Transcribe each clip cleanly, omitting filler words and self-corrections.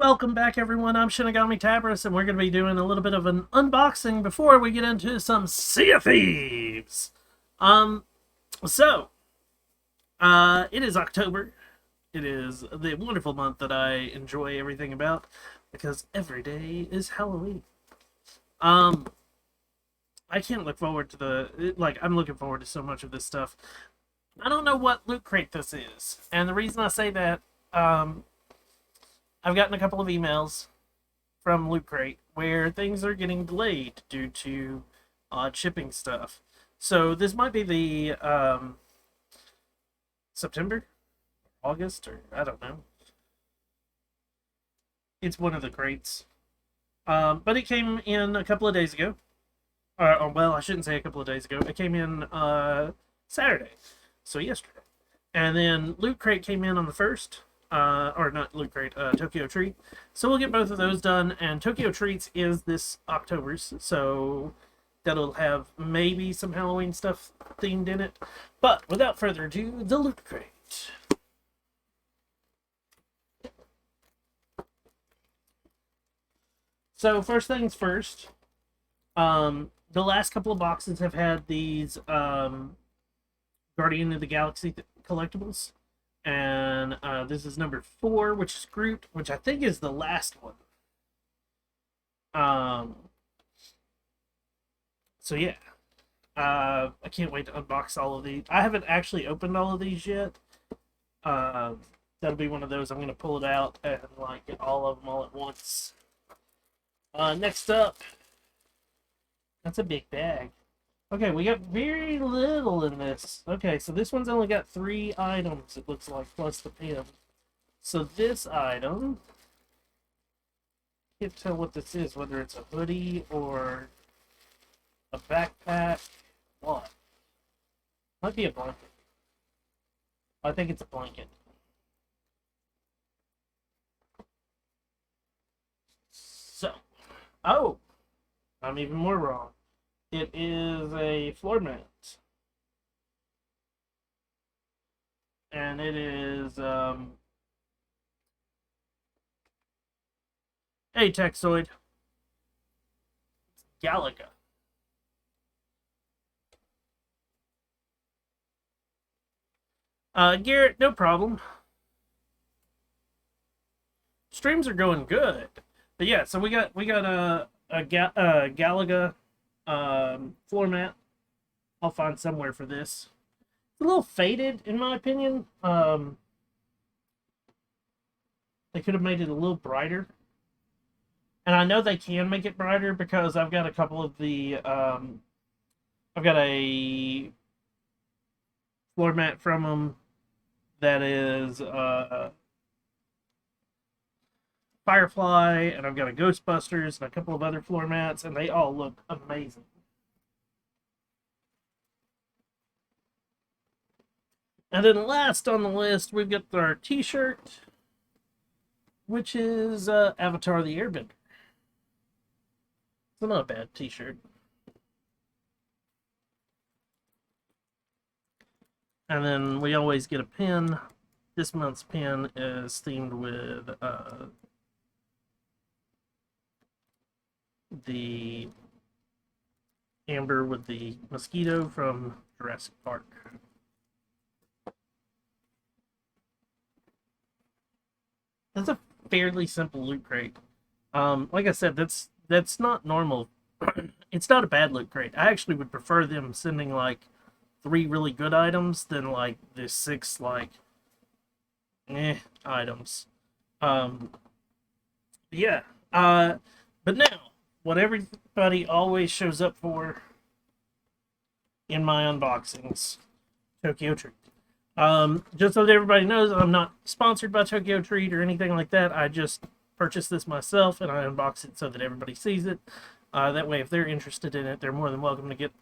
Welcome back, everyone. I'm Shinigami Tabris, and we're going to be doing a little bit of an unboxing before we get into some Sea of Thieves. Um, so, it is October. It is the wonderful month that I enjoy everything about because every day is Halloween. Um, I can't look forward to I'm looking forward to so much of this stuff. I don't know what Loot Crate this is, and the reason I say that, I've gotten a couple of emails from Loot Crate where things are getting delayed due to shipping stuff. So this might be the September, August, or I don't know. It's one of the crates. But it came in a couple of days ago. Well, I shouldn't say a couple of days ago. It came in Saturday, so yesterday. And then Loot Crate came in on the 1st. Or not Loot Crate, Tokyo Treat. So we'll get both of those done. And Tokyo Treats is this October's, so that'll have maybe some Halloween stuff themed in it. But without further ado, the Loot Crate. So first things first, the last couple of boxes have had these Guardian of the Galaxy collectibles. And this is number 4, which is Groot, which I think is the last one. So yeah, I can't wait to unbox all of these. I haven't actually opened all of these yet. That'll be one of those. I'm gonna pull it out and like get all of them all at once. Next up, that's a big bag. Okay, we got very little in this. Okay, so this one's only got 3 items, it looks like, plus the pin. So this item, can't tell what this is, whether it's a hoodie or a backpack. What? Might be a blanket. I think it's a blanket. So, oh, I'm even more wrong. It is a floor mat. And it is a Texoid. Galaga. Garrett, no problem. Streams are going good. But yeah, so we got a Galaga floor mat. I'll find somewhere for this. It's a little faded, in my opinion. They could have made it a little brighter. And I know they can make it brighter because I've got a couple of the... I've got a floor mat from them that is Firefly, and I've got a Ghostbusters and a couple of other floor mats, and they all look amazing. And then last on the list, we've got our t-shirt, which is Avatar the Airbender. It's not a bad t-shirt. And then we always get a pin. This month's pin is themed with the amber with the mosquito from Jurassic Park. That's a fairly simple loot crate. Like I said, that's not normal. It's not a bad loot crate. I actually would prefer them sending like 3 really good items than like the 6 like items. Yeah. But now, what everybody always shows up for in my unboxings, Tokyo Treat. Just so that everybody knows, I'm not sponsored by Tokyo Treat or anything like that. I just purchased this myself and I unbox it so that everybody sees it. That way, if they're interested in it, they're more than welcome to get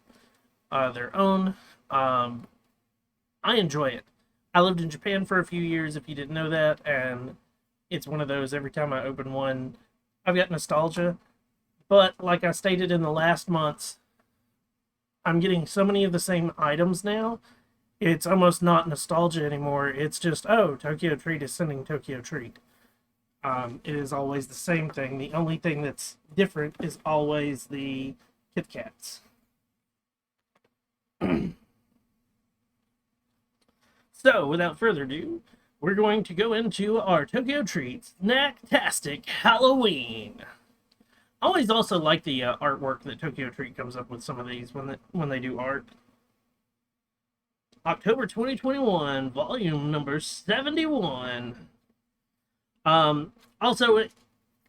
their own. I enjoy it. I lived in Japan for a few years, if you didn't know that, and it's one of those, every time I open one, I've got nostalgia. But like I stated in the last months, I'm getting so many of the same items now, it's almost not nostalgia anymore. It's just, oh, Tokyo Treat is sending Tokyo Treat. It is always the same thing. The only thing that's different is always the Kit Kats. So, without further ado, we're going to go into our Tokyo Treats Snacktastic Halloween. I always also like the artwork that Tokyo Treat comes up with some of these when they do art. October 2021, volume number 71. Also,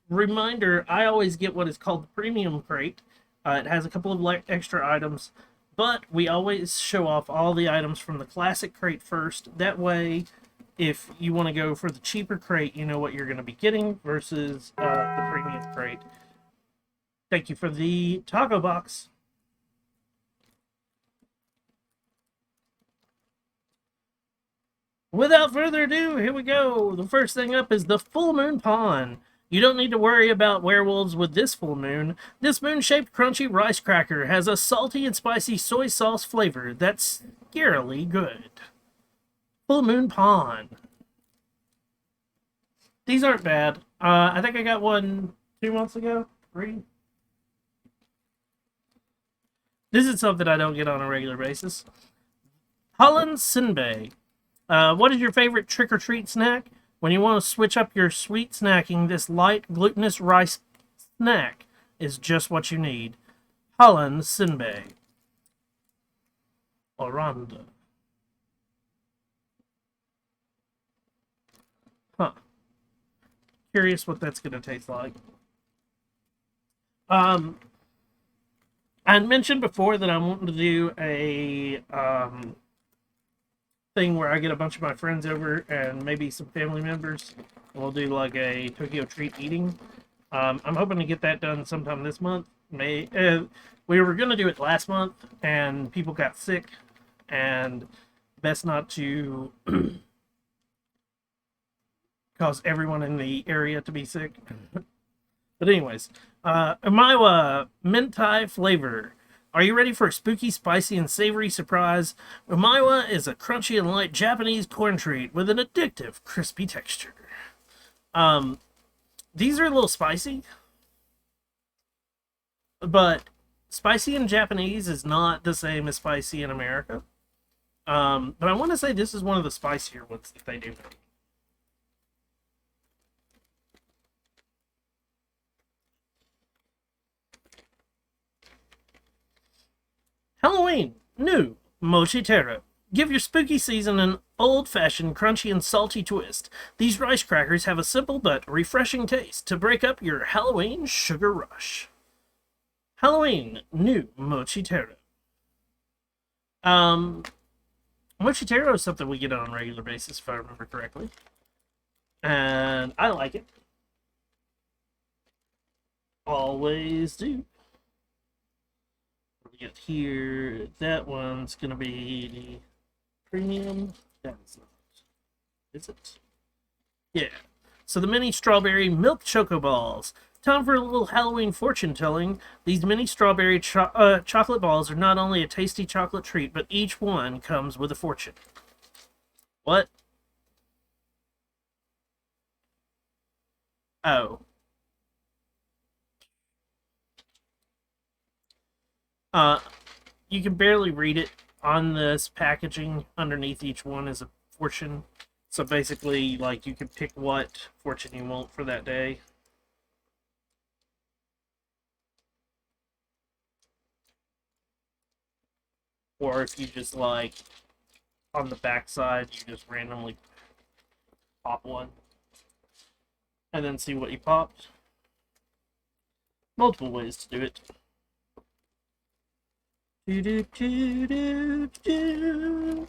reminder, I always get what is called the premium crate. It has a couple of extra items, but we always show off all the items from the classic crate first. That way, if you want to go for the cheaper crate, you know what you're going to be getting versus the premium crate. Thank you for the taco box. Without further ado, here we go. The first thing up is the Full Moon Pond. You don't need to worry about werewolves with this full moon. This moon-shaped crunchy rice cracker has a salty and spicy soy sauce flavor that's scarily good. Full Moon Pond. These aren't bad. I think I got one 2 months ago. 3. This is something I don't get on a regular basis. Holland Sinbei. What is your favorite trick-or-treat snack? When you want to switch up your sweet snacking, this light, glutinous rice snack is just what you need. Holland Sinbei. Oranda. Huh. Curious what that's going to taste like. I had mentioned before that I wanted to do a thing where I get a bunch of my friends over and maybe some family members, and we'll do like a Tokyo Treat eating. I'm hoping to get that done sometime this month. We were going to do it last month, and people got sick, and best not to cause everyone in the area to be sick. But anyways, Umawa Mentai flavor. Are you ready for a spooky, spicy, and savory surprise? Umawa is a crunchy and light Japanese corn treat with an addictive, crispy texture. These are a little spicy, but spicy in Japanese is not the same as spicy in America. But I want to say this is one of the spicier ones that they do. Halloween, new, Mochi Taro. Give your spooky season an old-fashioned, crunchy, and salty twist. These rice crackers have a simple but refreshing taste to break up your Halloween sugar rush. Halloween, new, Mochi Taro. Mochi Taro is something we get on a regular basis, if I remember correctly. And I like it. Always do. Get here. That one's gonna be premium. That's not. Is it? Yeah. So the mini strawberry milk choco balls. Time for a little Halloween fortune telling. These mini strawberry chocolate balls are not only a tasty chocolate treat, but each one comes with a fortune. What? Oh. You can barely read it on this packaging. Underneath each one is a fortune. So basically, like, you can pick what fortune you want for that day. Or if you just, like, on the back side, you just randomly pop one. And then see what you popped. Multiple ways to do it. Do, do, do, do, do.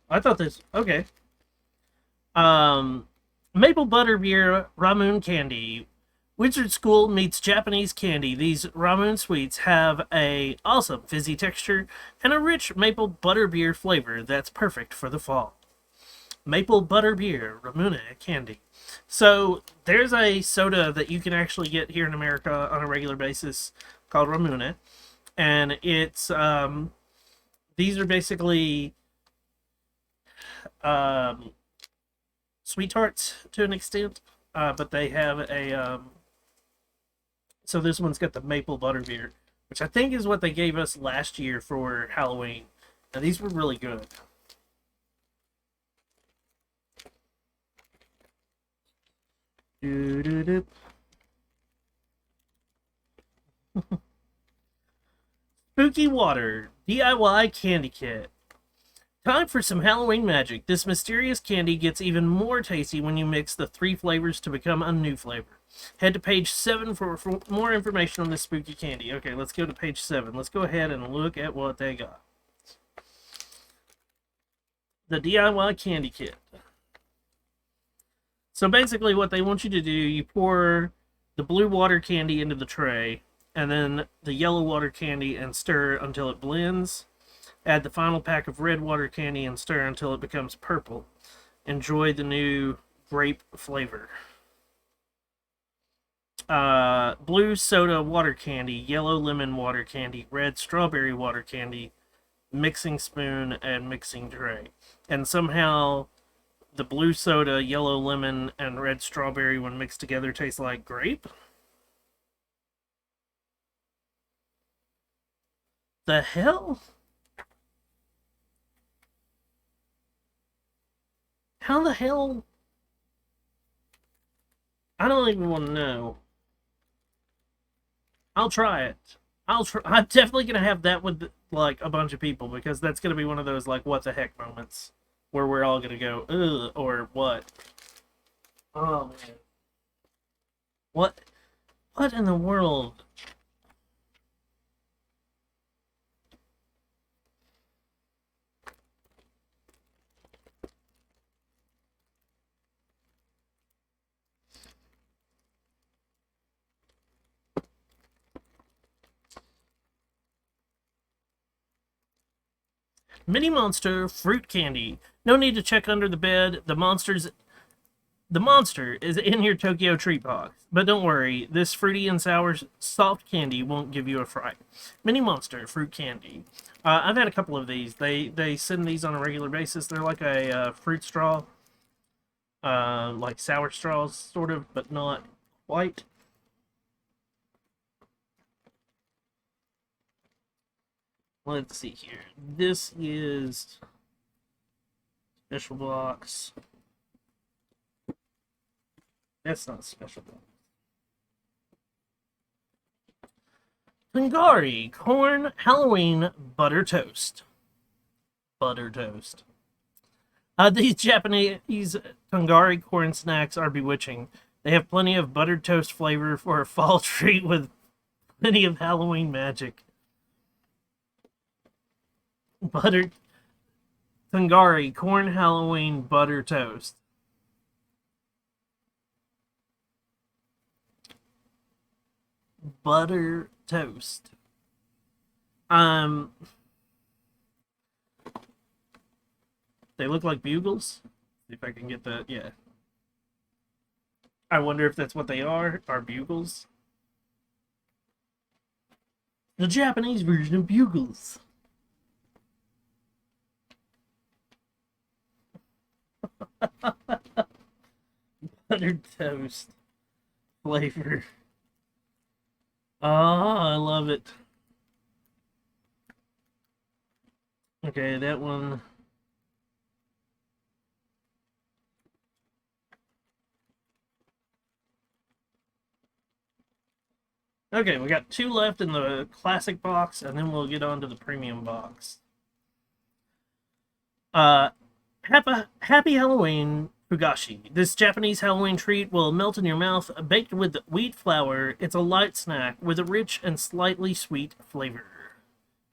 I thought this. Okay. Maple butterbeer Ramen candy. Wizard School meets Japanese candy. These ramen sweets have a awesome fizzy texture and a rich maple butterbeer flavor that's perfect for the fall. Maple butterbeer Ramune candy. So there's a soda that you can actually get here in America on a regular basis called Ramune, and it's these are basically um, sweet tarts to an extent, but they have a so this one's got the maple butterbeer, which I think is what they gave us last year for Halloween. Now these were really good. Doo-doo-doo. Spooky Water DIY Candy Kit. Time for some Halloween magic. This mysterious candy gets even more tasty when you mix the 3 flavors to become a new flavor. Head to page 7 for more information on this spooky candy. Okay, let's go to page 7. Let's go ahead and look at what they got. The DIY Candy Kit. So basically what they want you to do, you pour the blue water candy into the tray, and then the yellow water candy, and stir until it blends. Add the final pack of red water candy and stir until it becomes purple. Enjoy the new grape flavor. Blue soda water candy, yellow lemon water candy, red strawberry water candy, mixing spoon, and mixing tray. And somehow the blue soda, yellow lemon, and red strawberry, when mixed together, taste like grape. The hell? How the hell? I don't even want to know. I'll try it. I'm definitely gonna have that with like a bunch of people, because that's gonna be one of those like what the heck moments where we're all gonna go ugh or what. Oh man. What? What in the world? Mini Monster fruit candy. No need to check under the bed. The monster is in your Tokyo treat box. But don't worry, this fruity and sour soft candy won't give you a fright. Mini Monster fruit candy. I've had a couple of these. They send these on a regular basis. They're like a fruit straw, like sour straws, sort of, but not quite. Let's see here. This is special box. That's not special box. Tungari corn Halloween butter toast. Butter toast. These Japanese Tungari corn snacks are bewitching. They have plenty of buttered toast flavor for a fall treat with plenty of Halloween magic. Buttered Tungari corn Halloween butter toast. Butter toast. They look like bugles. See if I can get that. Yeah. I wonder if that's what they are bugles. The Japanese version of bugles. Buttered toast flavor. Oh, I love it. Okay, that one. Okay, we got 2 left in the classic box, and then we'll get on to the premium box. Happy Halloween Fugashi. This Japanese Halloween treat will melt in your mouth. Baked with wheat flour, it's a light snack with a rich and slightly sweet flavor.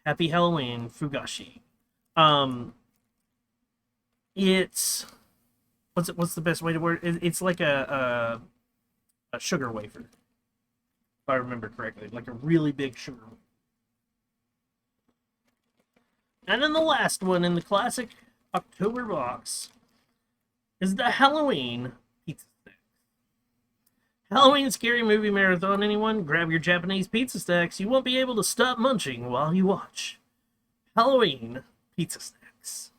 Happy Halloween Fugashi. It's what's the best way to word it? It's like a sugar wafer, if I remember correctly, like a really big sugar wafer. And then the last one in the classic October box is the Halloween pizza stacks. Halloween scary movie marathon, anyone? Grab your Japanese pizza stacks. You won't be able to stop munching while you watch. Halloween pizza stacks.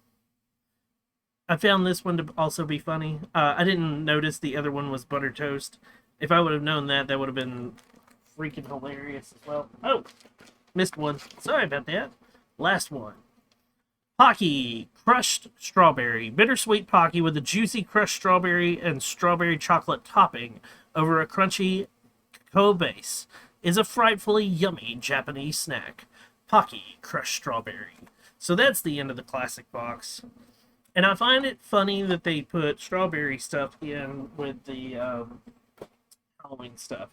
I found this one to also be funny. I didn't notice the other one was butter toast. If I would have known that, that would have been freaking hilarious as well. Oh, missed one. Sorry about that. Last one. Pocky crushed strawberry. Bittersweet Pocky with a juicy crushed strawberry and strawberry chocolate topping over a crunchy cocoa base is a frightfully yummy Japanese snack. Pocky crushed strawberry. So that's the end of the classic box. And I find it funny that they put strawberry stuff in with the Halloween stuff.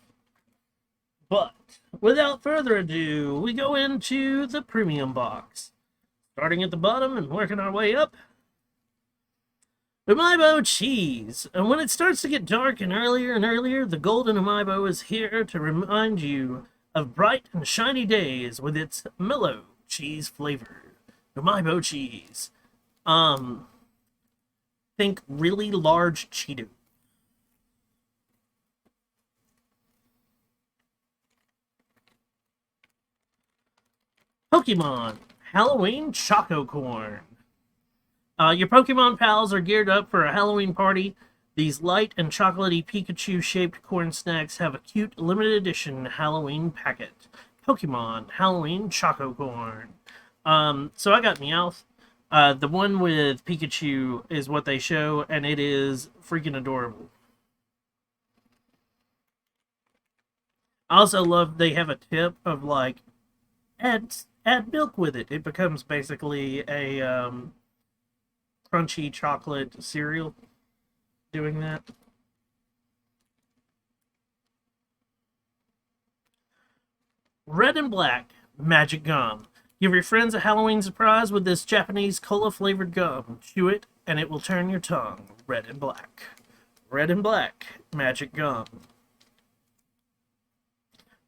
But without further ado, we go into the premium box. Starting at the bottom and working our way up. Amiibo cheese. And when it starts to get dark and earlier, the golden Amiibo is here to remind you of bright and shiny days with its mellow cheese flavor. Amiibo cheese. Think really large Cheeto. Pokemon Halloween Choco Corn. Your Pokemon pals are geared up for a Halloween party. These light and chocolatey Pikachu-shaped corn snacks have a cute limited edition Halloween packet. Pokemon Halloween Choco Corn. So I got Meowth. The one with Pikachu is what they show, and it is freaking adorable. I also love they have a tip of like add milk with it. It becomes basically a crunchy chocolate cereal doing that. Red and Black Magic Gum. Give your friends a Halloween surprise with this Japanese cola flavored gum. Chew it and it will turn your tongue red and black. Red and Black Magic Gum.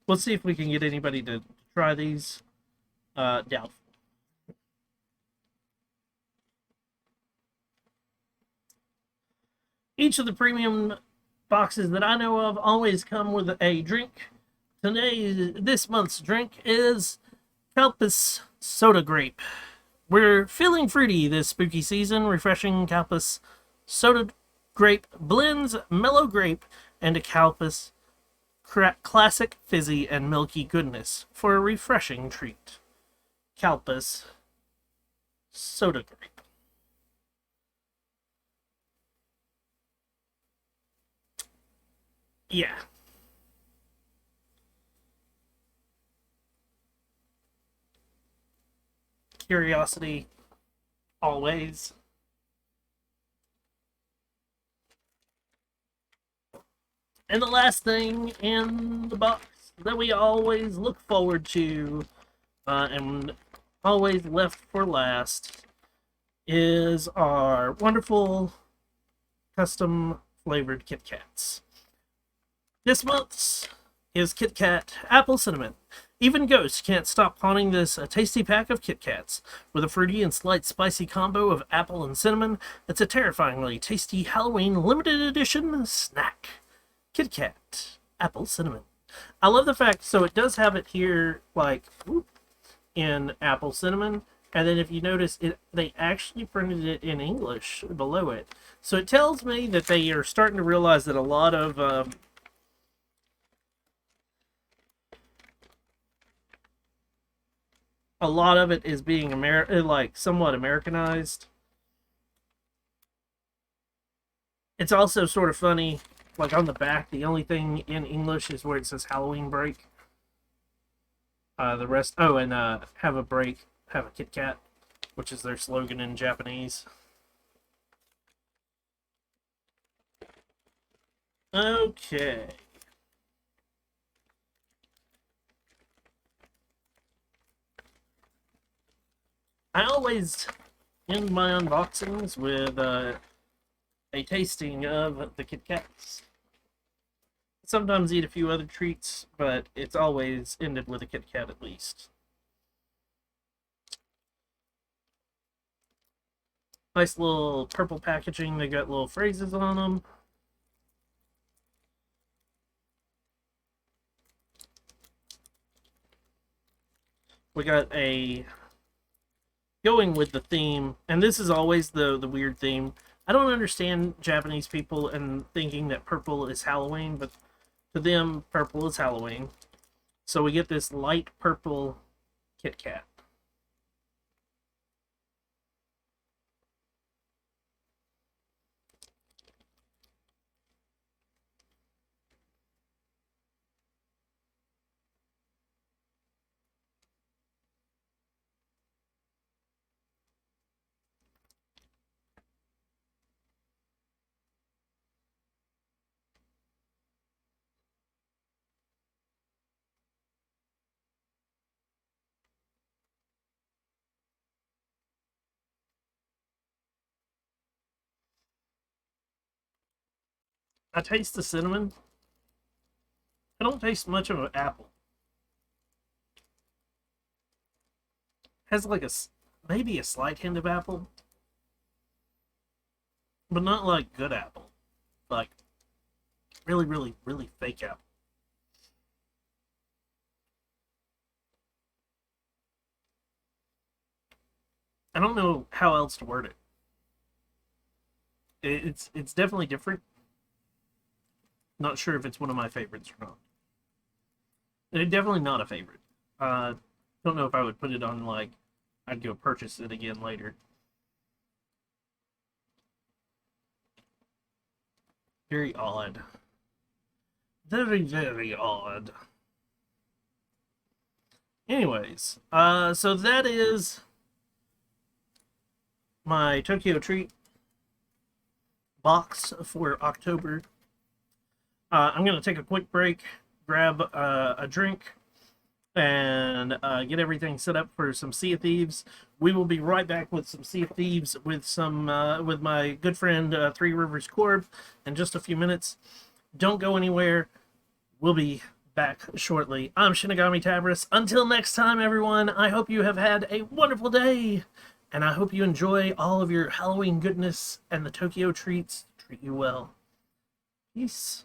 Let's see if we can get anybody to try these. Doubtful. Each of the premium boxes that I know of always come with a drink. This month's drink is Calpis Soda Grape. We're feeling fruity this spooky season. Refreshing Calpis Soda Grape blends mellow grape and a Calpis classic fizzy and milky goodness for a refreshing treat. Calpis Soda Grape. Yeah. Curiosity, always. And the last thing in the box that we always look forward to and always left for last is our wonderful custom flavored Kit Kats. This month's is Kit Kat Apple Cinnamon. Even ghosts can't stop haunting this tasty pack of Kit Kats. With a fruity and slight spicy combo of apple and cinnamon, it's a terrifyingly tasty Halloween limited edition snack. Kit Kat Apple Cinnamon. I love the fact, so it does have it here, like, in apple cinnamon, and then if you notice, they actually printed it in English below it. So it tells me that they are starting to realize that a lot of it is being like somewhat Americanized. It's also sort of funny, like on the back, the only thing in English is where it says Halloween break. The rest, oh, and have a break, have a Kit Kat, which is their slogan in Japanese. Okay. I always end my unboxings with a tasting of the Kit Kats. Sometimes eat a few other treats, but it's always ended with a Kit Kat at least. Nice little purple packaging. They got little phrases on them. We got a going with the theme, and this is always the weird theme. I don't understand Japanese people and thinking that purple is Halloween, but to them, purple is Halloween. So we get this light purple Kit Kat. I taste the cinnamon. I don't taste much of an apple. Has like maybe a slight hint of apple, but not like good apple. Like really, really, really fake apple. I don't know how else to word it. It's definitely different. Not sure if it's one of my favorites or not. It's definitely not a favorite. Don't know if I would put it on like I'd go purchase it again later. Very odd. Very, very odd. Anyways, so that is my Tokyo Treat box for October. I'm going to take a quick break, grab a drink, and get everything set up for some Sea of Thieves. We will be right back with some Sea of Thieves with some with my good friend Three Rivers Corb in just a few minutes. Don't go anywhere. We'll be back shortly. I'm Shinigami Tabris. Until next time, everyone, I hope you have had a wonderful day, and I hope you enjoy all of your Halloween goodness and the Tokyo treats treat you well. Peace.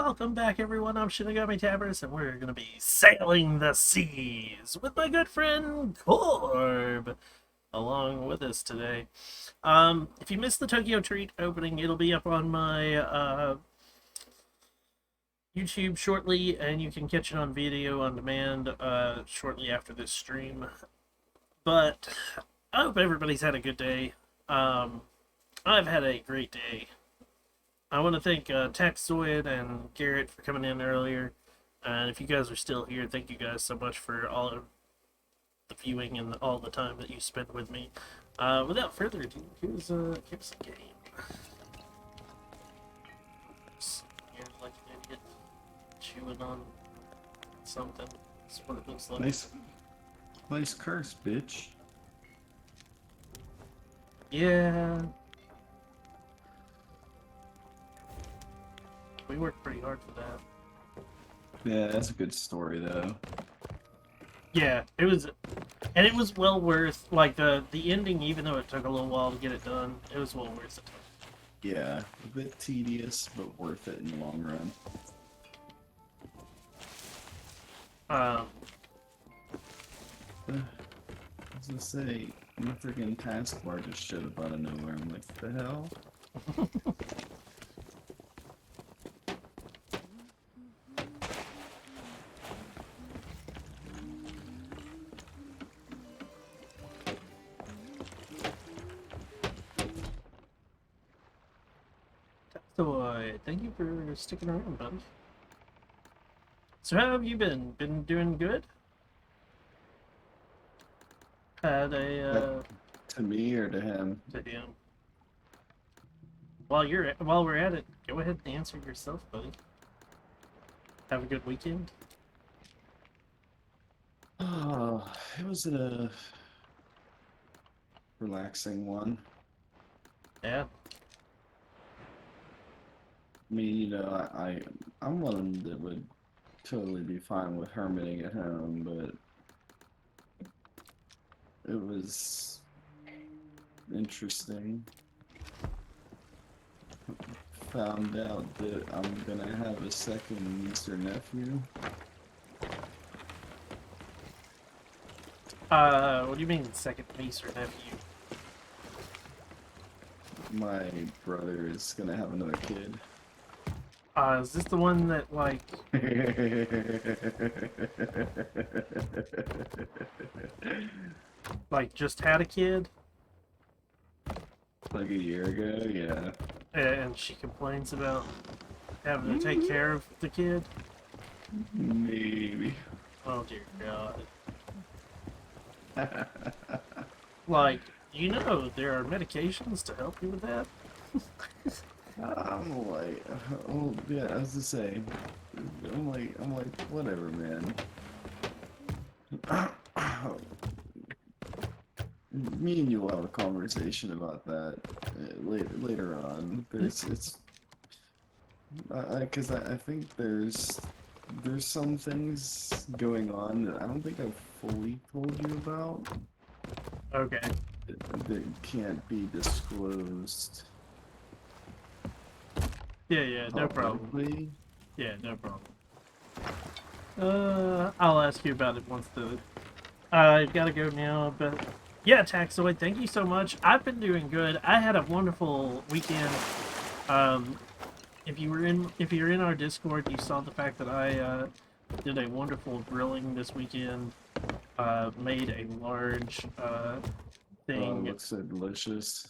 welcome back everyone. I'm Shinigami Tabris, and we're gonna be sailing the seas with my good friend Corb along with us today. If you missed the Tokyo Treat opening, it'll be up on my YouTube shortly, and you can catch it on video on demand shortly after this stream. But I hope everybody's had a good day. I've had a great day. I want to thank Taxoid and Garrett for coming in earlier. And if you guys are still here, thank you guys so much for all of the viewing and all the time that you spend with me. Without further ado, here's a game. You're like an idiot chewing on something. That's what it looks like. Nice curse, bitch. Yeah. We worked pretty hard for that. Yeah, that's a good story though. Yeah, it was, and it was well worth, like, the ending, even though it took a little while to get it done, it was well worth it. Yeah, a bit tedious, but worth it in the long run. I was gonna say, my freaking taskbar just showed up out of nowhere. I'm like, what the hell? So, thank you for sticking around, buddy. So how have you been? Been doing good? Had a, To me or to him? to him. While we're at it, go ahead and answer yourself, buddy. Have a good weekend? Oh, it was a relaxing one. Yeah. I mean, you know, I'm one that would totally be fine with hermiting at home, but it was interesting. Found out that I'm gonna have a second niece or nephew. What do you mean second niece or nephew? My brother is gonna have another kid. Is this the one that, like, just had a kid? Like a year ago, yeah. And she complains about having to take care of the kid? Maybe. Oh dear God. Like, you know, there are medications to help you with that? I'm like, oh yeah, I was to say, I'm like, whatever, man. Me and you will have a conversation about that later on. Because I think there's some things going on that I don't think I've fully told you about. Okay. That can't be disclosed. Yeah, no problem. Publicly. Yeah, no problem. I'll ask you about it once I've got to go now, but yeah, Taxoid, thank you so much. I've been doing good. I had a wonderful weekend. If you're in our Discord, you saw the fact that I did a wonderful grilling this weekend. Made a large thing. Oh, it looks so delicious.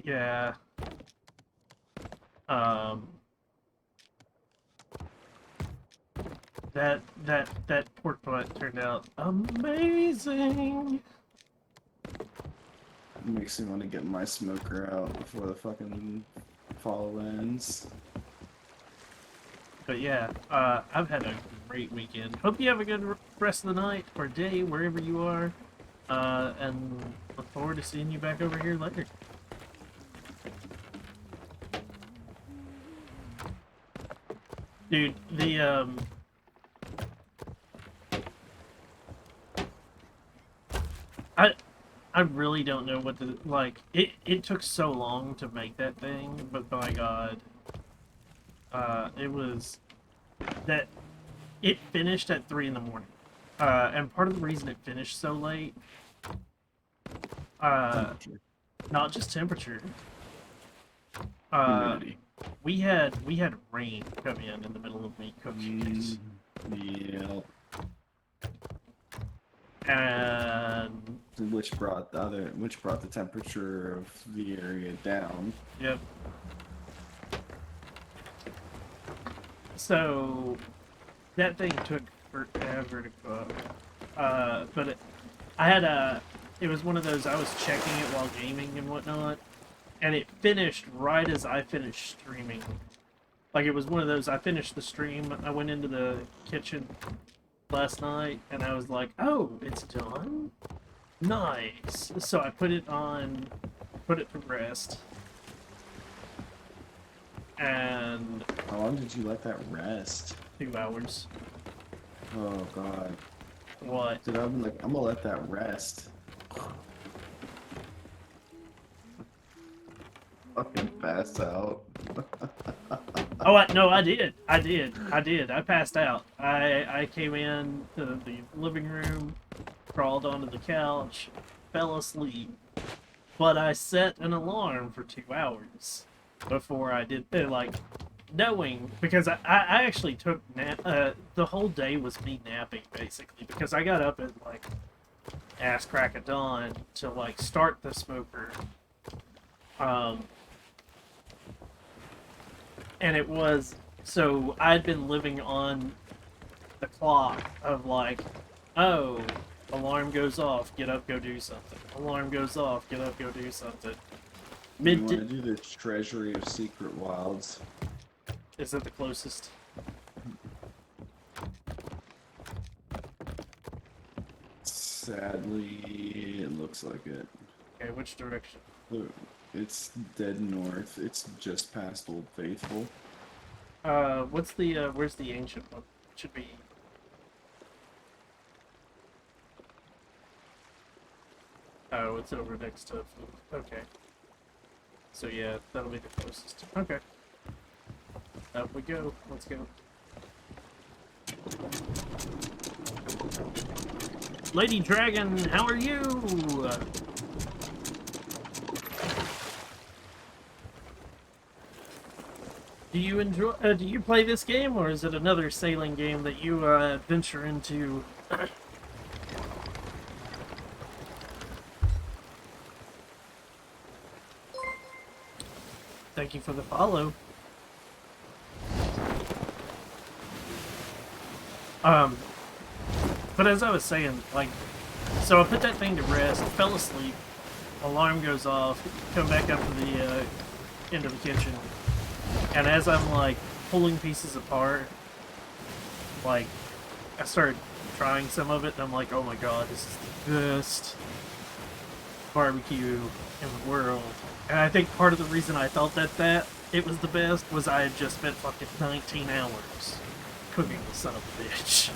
Yeah. That pork butt turned out amazing. Makes me want to get my smoker out before the fucking fall ends. But yeah, I've had a great weekend. Hope you have a good rest of the night or day wherever you are, and look forward to seeing you back over here later. Dude, I really don't know what to, like, it took so long to make that thing, but by God, it was that it finished at 3 in the morning. And part of the reason it finished so late, Temperature, not just temperature, uh, humidity. we had rain come in the middle of me cooking, Yeah. and which brought the temperature of the area down. yep. So that thing took forever to cook. But I had a. It was one of those I was checking it while gaming and whatnot, and it finished right as I finished streaming. Like it was one of those. I finished the stream. I went into the kitchen last night, and I was like, "Oh, it's done. Nice." So I put it on, put it to rest, and How long did you let that rest? 2 hours. Oh god. What? Dude, I'm gonna let that rest. Fucking pass out. Oh, no, I did. I passed out. I came in to the living room, crawled onto the couch, fell asleep. But I set an alarm for 2 hours before I did, like, knowing, because I actually took the whole day was me napping, basically, because I got up at, like, ass crack of dawn to, like, start the smoker. And it was, so I'd been living on the clock of like, oh, alarm goes off, get up, go do something. Alarm goes off, get up, go do something. You want to do the Treasury of Secret Wilds? Is it the closest? Sadly, it looks like it. Okay, which direction? Look, it's dead north. It's just past Old Faithful. What's the, where's the ancient one? It should be... Oh, it's over next to... Okay. So yeah, that'll be the closest. Okay. Up we go. Let's go. Lady Dragon, how are you? Do you enjoy? Do you play this game, or is it another sailing game that you venture into? Thank you for the follow. But as I was saying, like, so I put that thing to rest, fell asleep, alarm goes off, come back up to the into the kitchen, and as I'm like pulling pieces apart, like I started trying some of it, and I'm like, oh my god, this is the best barbecue in the world. And I think part of the reason I thought that it was the best was I had just spent fucking 19 hours cooking the son of a bitch.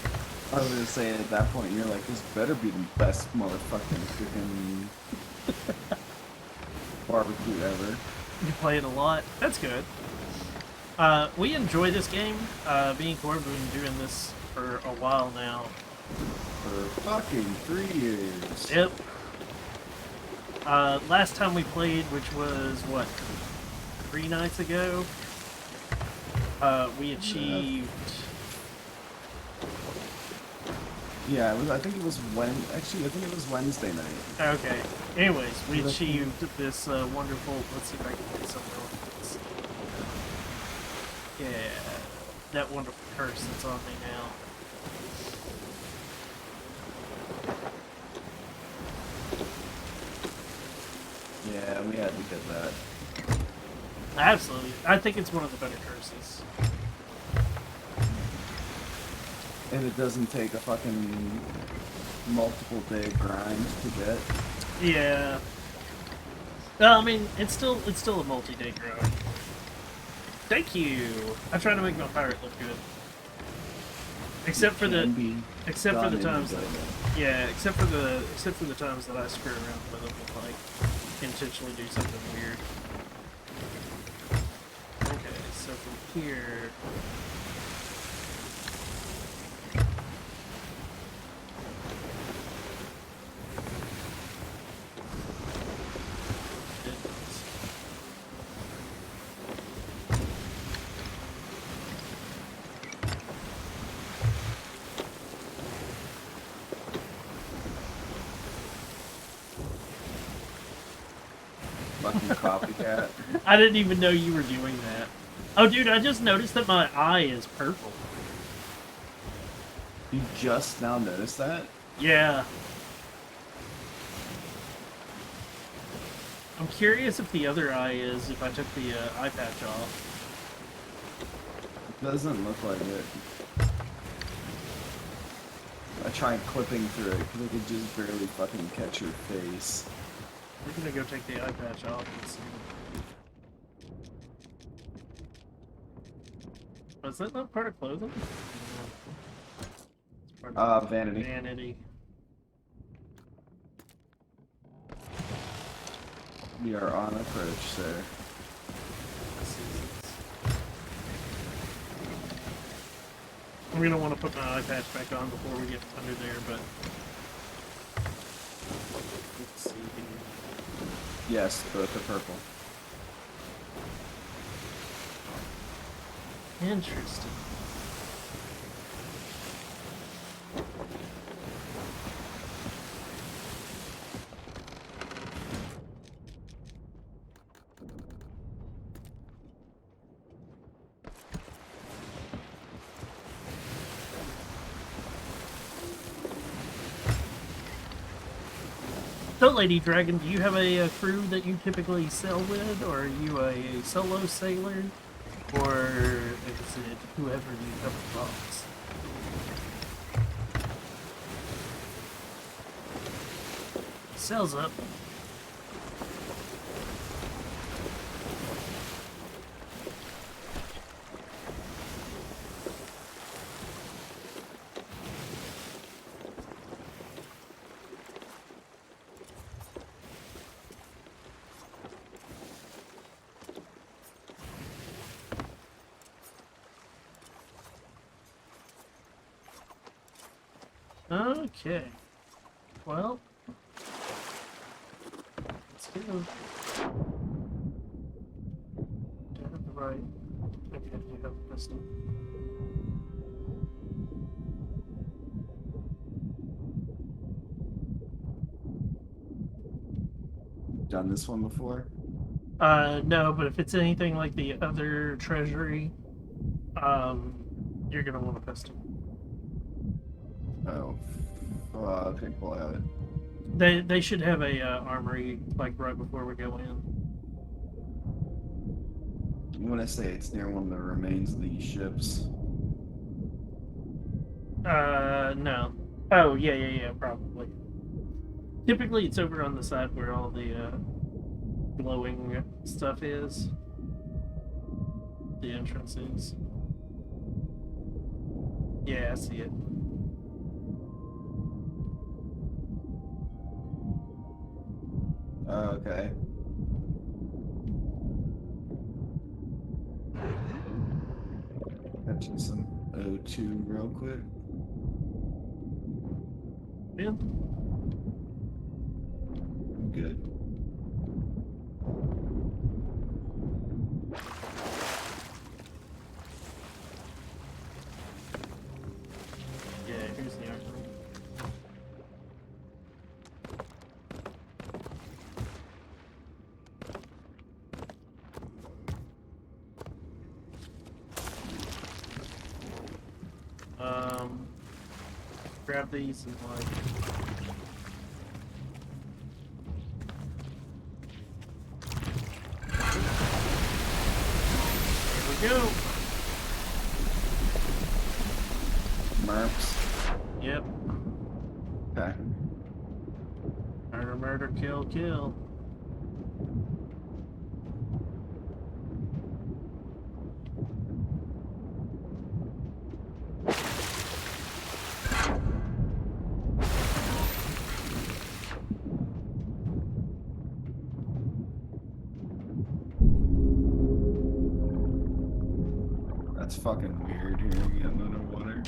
I was gonna say at that point you're like, this better be the best motherfucking freaking barbecue ever. You play it a lot. That's good. We enjoy this game. Me and Corbin have been doing this for a while now. For fucking 3 years. Yep. Last time we played, which was, what, 3 nights ago? We achieved... Yeah, it was, I think it was I think it was Wednesday night. Okay. Anyways, we achieved this wonderful... Let's see if I can get something on this. Yeah. That wonderful curse that's on me now. Yeah, we had to get that. Absolutely. I think it's one of the better curses. And it doesn't take a fucking multiple day grind to get. Yeah. Well, I mean, it's still a multi-day grind. Thank you. I try to make my pirate look good. Except for the times that, yeah, except for the times that I screw around with them and like intentionally do something weird. Okay, so from here. fucking copycat. I didn't even know you were doing that. Oh, dude, I just noticed that my eye is purple. You just now noticed that? Yeah. I'm curious if the other eye is, if I took the eye patch off. Doesn't look like it. I tried clipping through it because I could just barely fucking catch your face. We're gonna go take the eye patch off and see. Oh, is that not part of clothing? It's part of Vanity. vanity. We are on approach, sir. I'm gonna want to put my eye patch back on before we get under there, but let's see here. Yes, both are purple. Interesting. So, Lady Dragon, do you have a crew that you typically sail with, or are you a solo sailor, or is it whoever you come across? Sails up. Okay. Well, let's go. Do I have the right? Okay, you have a pistol. Done this one before? No, but if it's anything like the other treasury, you're gonna want a pistol. Oh. Okay, pull out. They should have a armory like right before we go in. I'm gonna say it's near one of the remains of these ships. No. Oh, yeah, probably. Typically, it's over on the side where all the glowing stuff is. The entrance is. Yeah, I see it. Okay. Catching some O2 real quick. Yeah. Good. Yeah, here's the armory. Grab these and like. Here we go. Merps. Yep. Okay. Murder, murder, kill, kill. That's fucking weird here, getting underwater.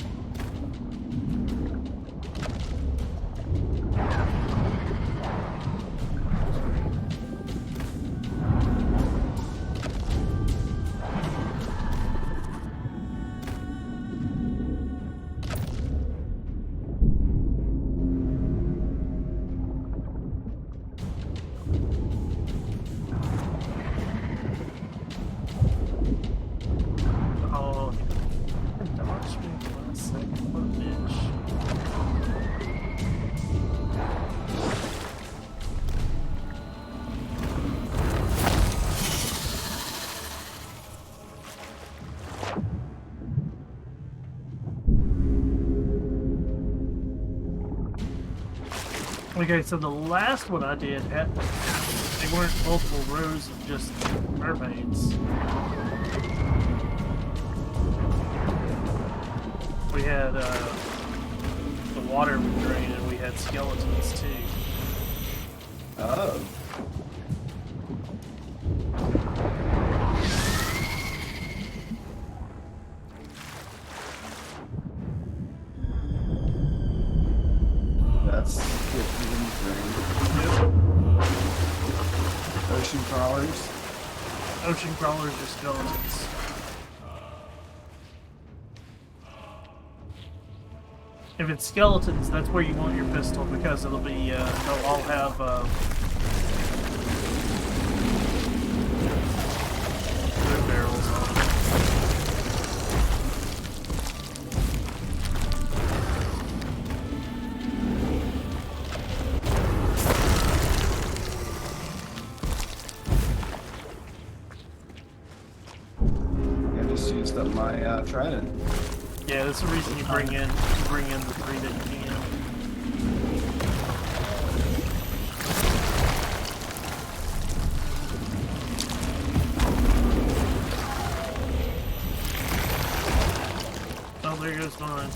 Okay, so the last one I did had they weren't multiple rows of just mermaids. We had the water would drain, and we had skeletons too. Oh. That's good for ocean crawlers. Ocean crawlers or skeletons. If it's skeletons, that's where you want your pistol because it'll be they'll all have gun barrels on them. I just used up my trident. Yeah, that's the reason you bring in the three that you can. Oh, there goes mine.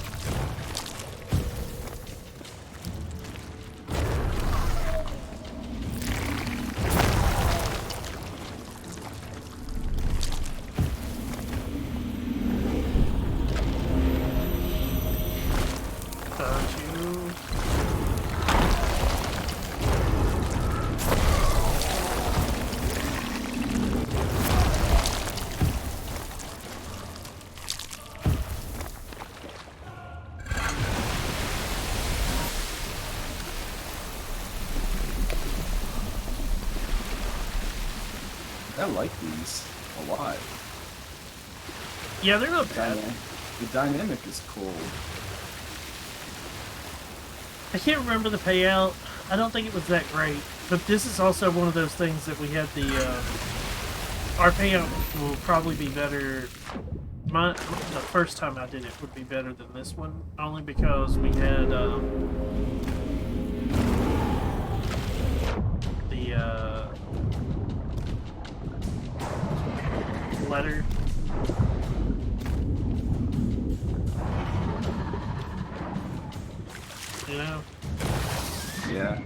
I like these a lot. Yeah, they're not bad. The dynamic is cool. I can't remember the payout. I don't think it was that great. But this is also one of those things that we had the... our payout will probably be better... the first time I did it would be better than this one. Only because we had... the... letter. You know? Yeah.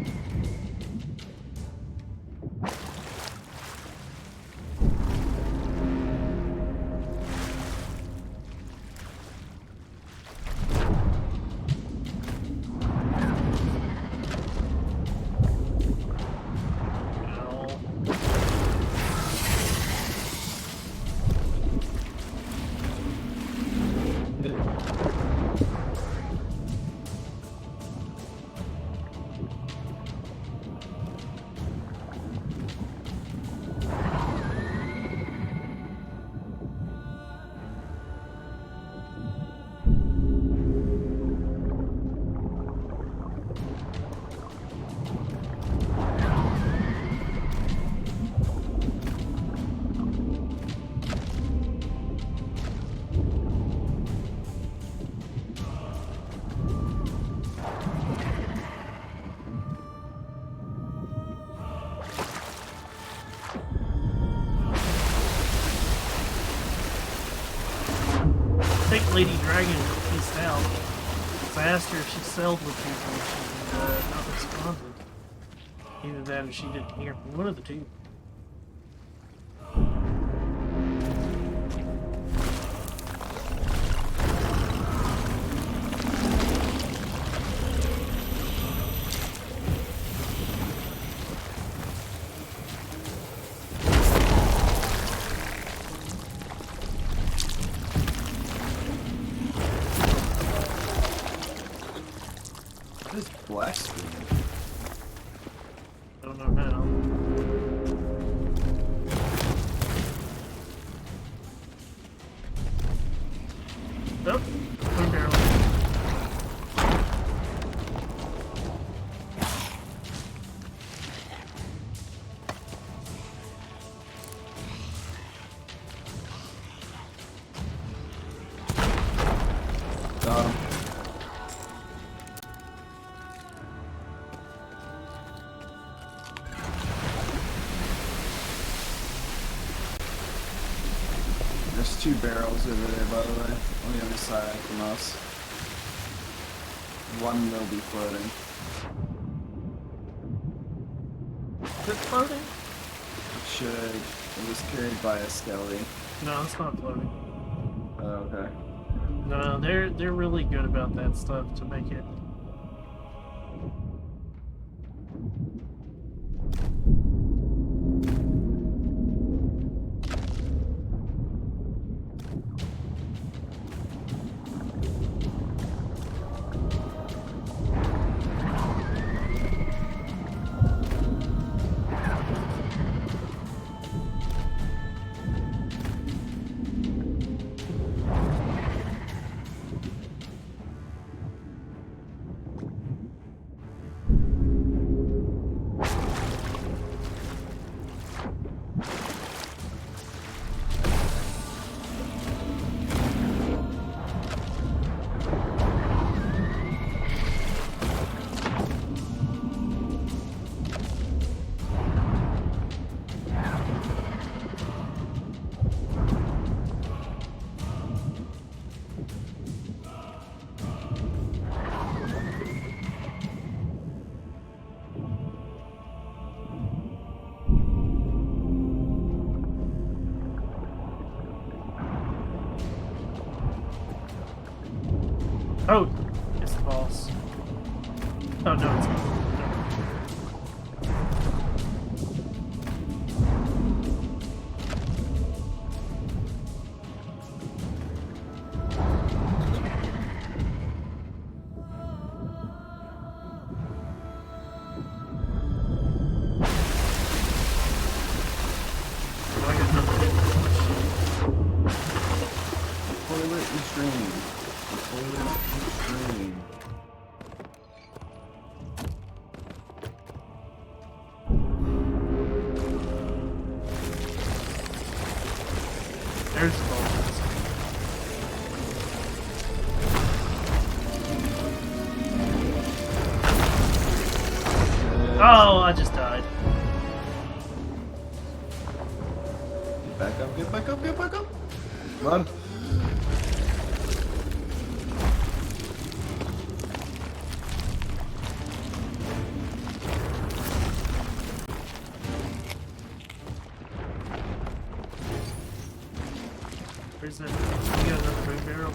I think Lady Dragon peaced out. So I asked her if she sailed with people and she not responded. Either that or she didn't hear me. One of the two. What is blasphemy? I don't know how. Oh, one barrel. barrels over there, by the way, on the other side from us. One will be floating. Is it floating? It should. It was carried by a skelly. No, it's not floating. Oh, okay. No, they're really good about that stuff to make it. Oh, it's the boss. Oh, no, it's not. I got nothing to do with my shit. Toilet and stream. Toilet and stream. There's the boss. Oh, I just died. Get back up, get back up, get back up! Run! Where's that? You got another boom barrel?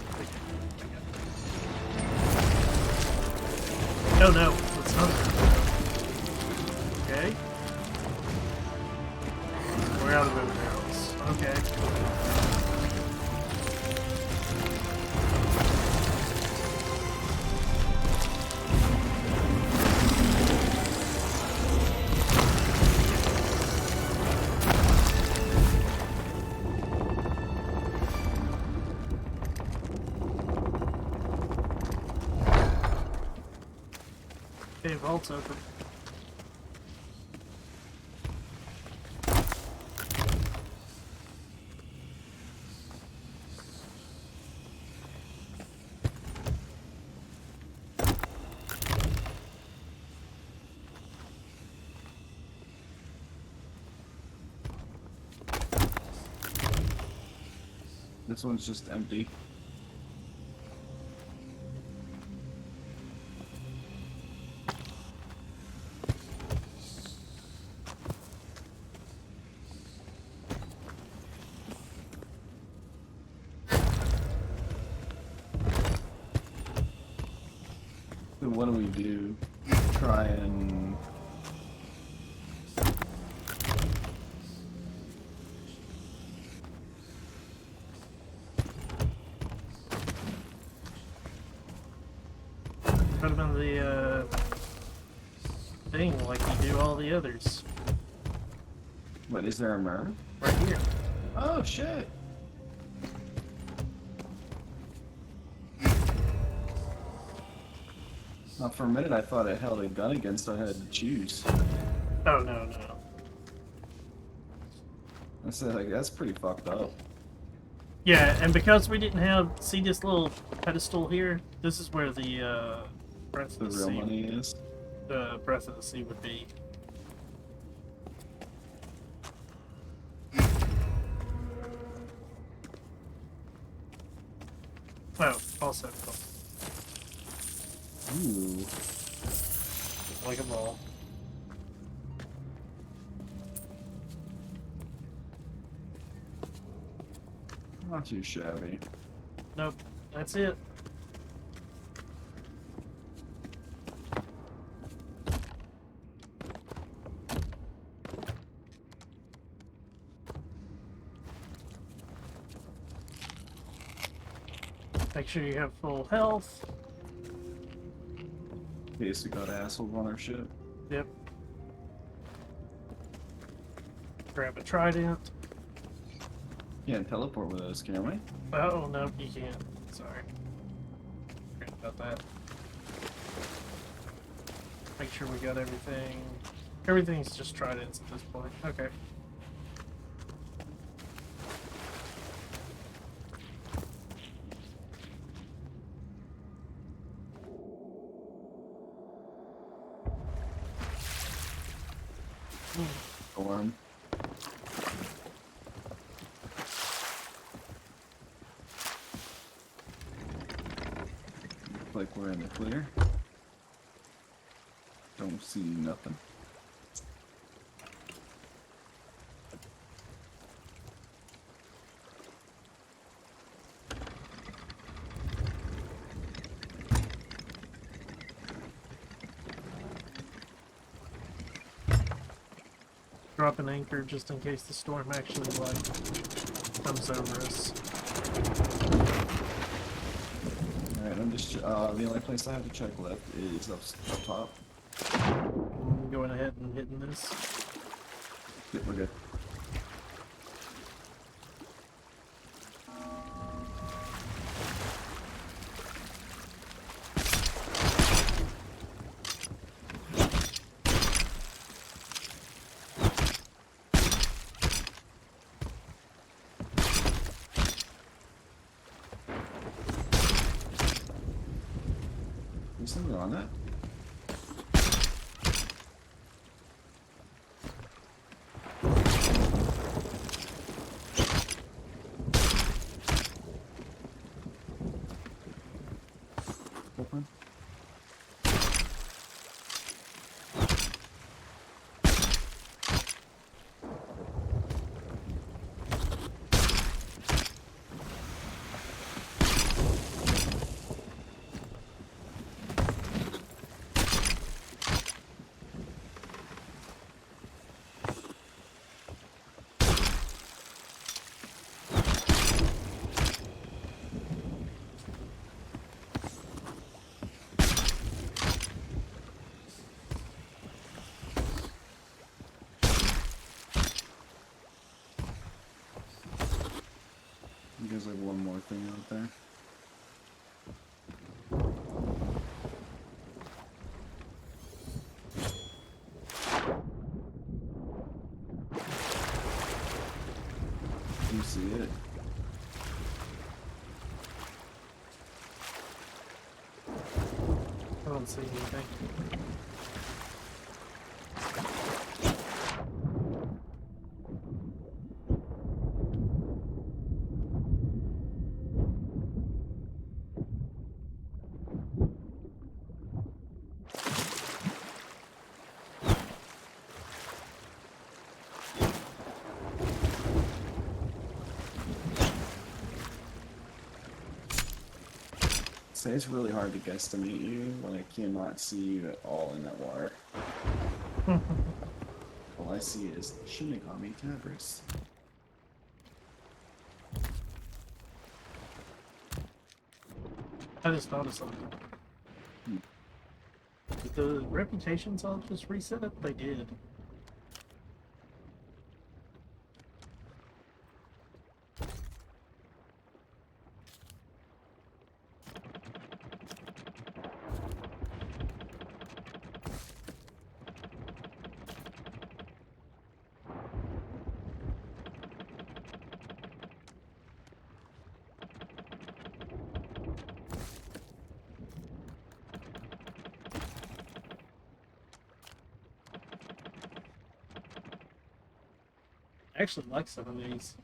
Oh no, it's not a boom barrel. Okay. We're out of boom barrels. Okay. Okay, vault's open. This one's just empty. So what do we do? Try and... Put him in the thing like you do all the others. What, is there a mirror? Right here. Oh, shit! For a minute I thought it held a gun against I had to choose. Oh no, no. I said, like, that's pretty fucked up. Yeah, and because we didn't have see this little pedestal here, this is where the Breath The of the real Sea money is. the Breath of the Sea would be. Oh, also cool. Ooh. Like a ball. Not too shabby. Nope, that's it. Make sure you have full health. In case we got assholes on our ship. Yep. Grab a trident. Can't teleport with us, can we? Oh, no, you can't. Sorry. Forgot about that. Make sure we got everything. Everything's just tridents at this point. Okay. Storm. Looks like we're in the clear. Don't see nothing. Drop an anchor just in case the storm actually, like, comes over us. Alright, I'm just, the only place I have to check left is up top. I'm going ahead and hitting this. Yep, we're good. Is something on that? Open. There's like one more thing out there. You see it? I don't see anything. Say it's really hard to guesstimate you when I cannot see you at all in that water. All I see is Shinigami Tabris. I just thought of something. Did the reputations all just reset it? They did. I actually like some of these.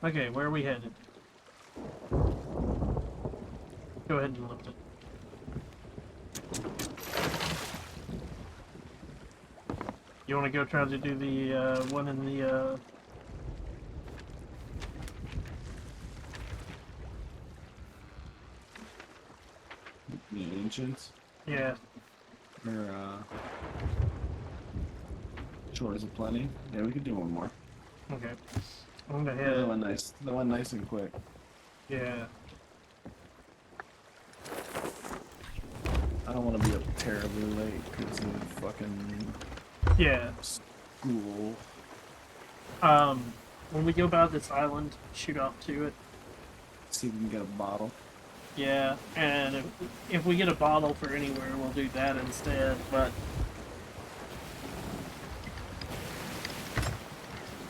Okay, where are we headed? Go ahead and lift it. You want to go try to do the one in the The ancients yeah. or Shores of Plenty. Yeah, we could do one more. Okay. I'm gonna The head. one nice. The one nice and quick. Yeah. I don't want to be up terribly late because of fucking Yeah. school. When we go by this island, shoot off to it. See if we can get a bottle. Yeah, and if we get a bottle for anywhere, we'll do that instead. But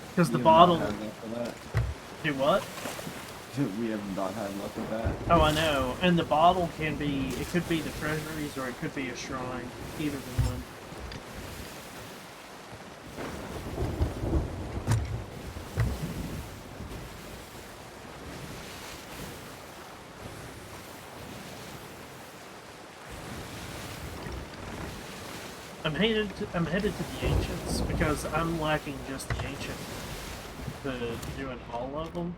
because the We have not bottle, had luck with that. do what? We have not had luck with that. Oh, I know. And the bottle can be, it could be the treasuries or it could be a shrine. Either one. I'm headed to the ancients because I'm lacking just the ancient to doing all of them.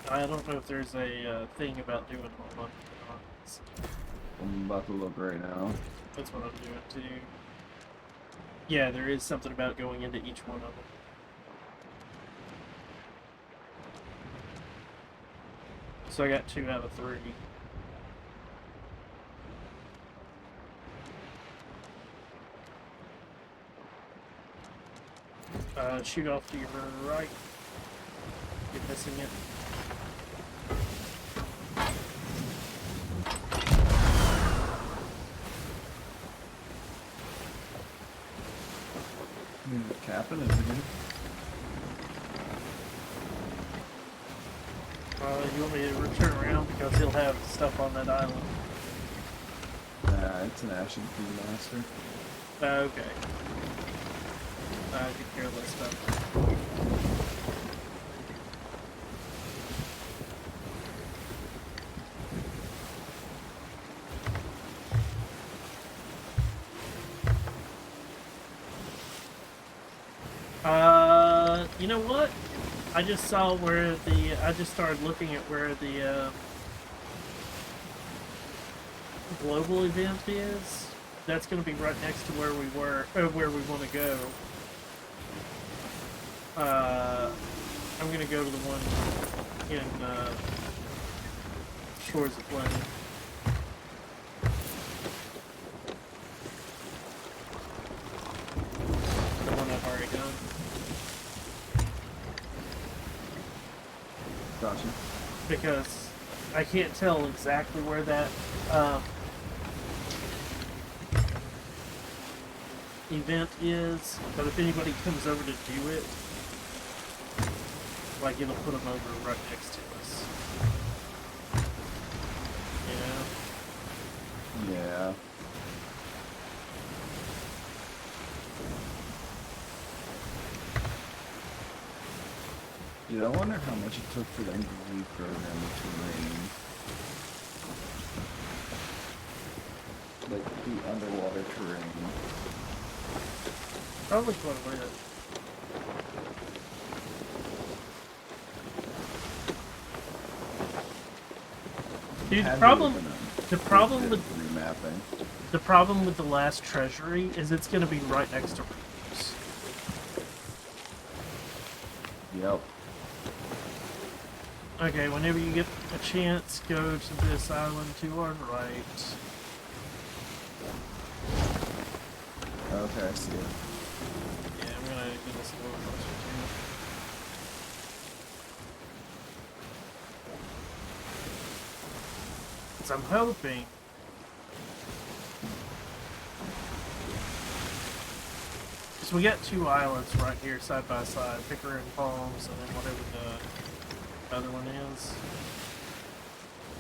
I don't know if there's a thing about doing all of them or not. So I'm about to look right now. that's what I'm doing too. Yeah, there is something about going into each one of them. So I got 2 out of 3. Shoot off to your right. You're missing it. Captain, is it good? You want me to return around because he'll have stuff on that island. Nah, it's an Ashen Food Master. Okay. Take care of that stuff. You know what? I just saw where I just started looking at where the global event is. That's going to be right next to where we were, where we want to go. I'm going to go to the one in Shores of Plenty. The one I've already done. Gotcha. Because I can't tell exactly where that event is, but if anybody comes over to do it, like it'll put them over right next to us. You know? Yeah. Dude, I wonder how much it took for them to reprogram the terrain. Like the underwater terrain. Probably quite a bit. Dude, Had the to problem, have been a the problem good with remapping. the problem with the last treasury is it's going to be right next to rivers. Yep. Okay, whenever you get a chance, go to this island to our right. Okay, I see it. Yeah, I'm gonna do this a little closer too. Because I'm hoping. So we got 2 islands right here side by side, Picker and Palms, and then whatever the other one is.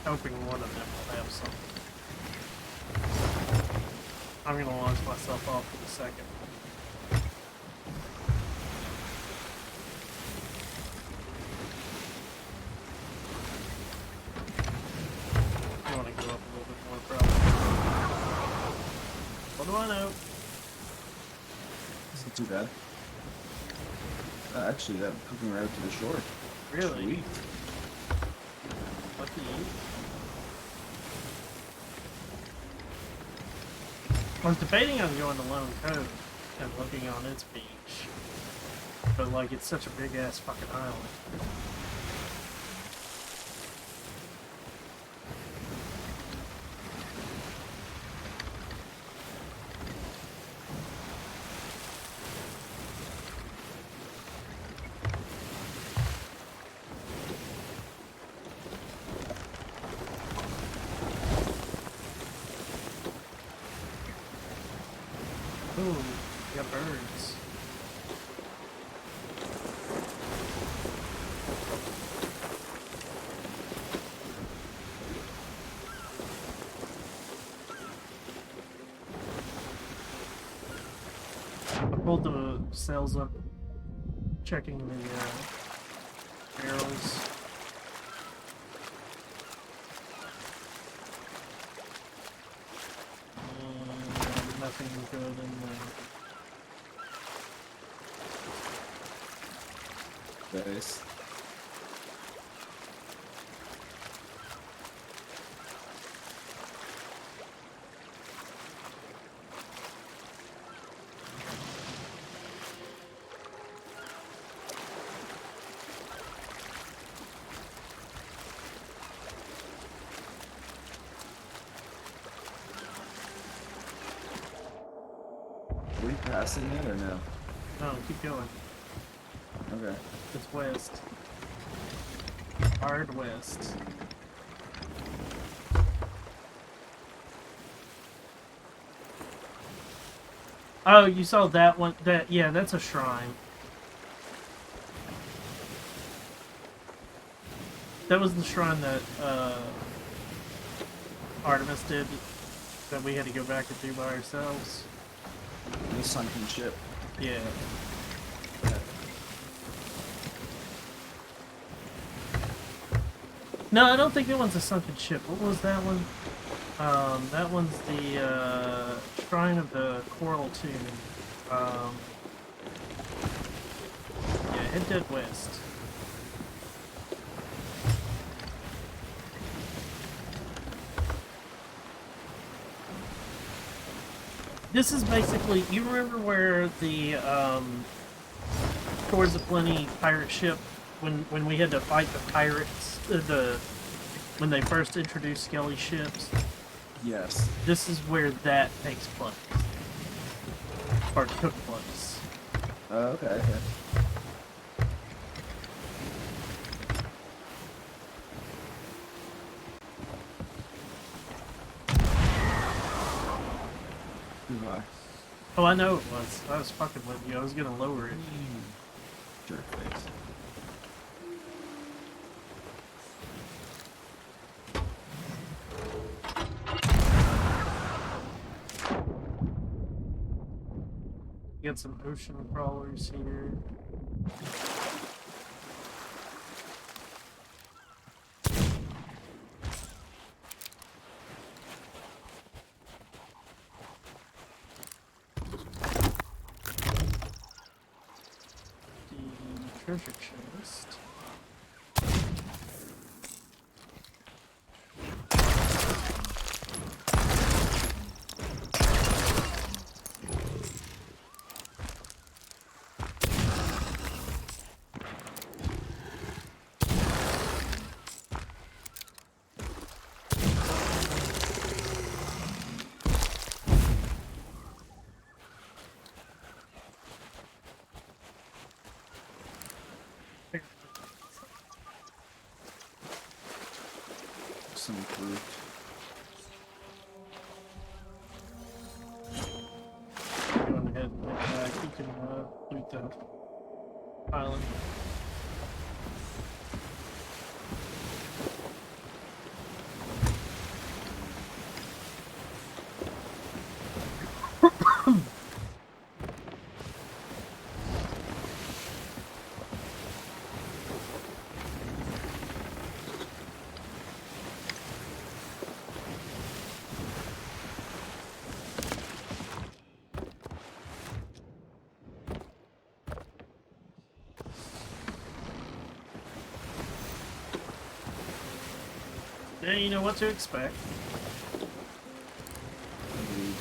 Hoping one of them will have something. I'm gonna launch myself off for the second. What do I know? Isn't too bad. Actually, that took me right up to the shore. Really? Sweet. Lucky you. I was debating on going to Lone Cove and looking on its beach. But, like, it's such a big-ass fucking island. Ooh, we got birds. I pulled the sails up, checking the barrels. Nothing good in there. Nice. Are we passing it or no? No, keep going. Okay. It's west. Hard west. Oh, you saw that one? Yeah, that's a shrine. That was the shrine that Artemis did, that we had to go back and do by ourselves. The sunken ship. Yeah. No, I don't think that one's a sunken ship. What was that one? That one's the Shrine of the Coral Tomb. Yeah, head dead west. This is basically, you remember where the Towards the Plenty pirate ship, when we had to fight the pirates, when they first introduced Skelly ships? Yes. This is where that takes place. Or took place. Okay, okay. Too high. Oh, I know it was. I was fucking with you. I was gonna lower it. Jerk face. Get some ocean crawlers here. The treasure chest. Some fruit. Going ahead and head back. You can loot the island. Yeah, you know what to expect. Indeed.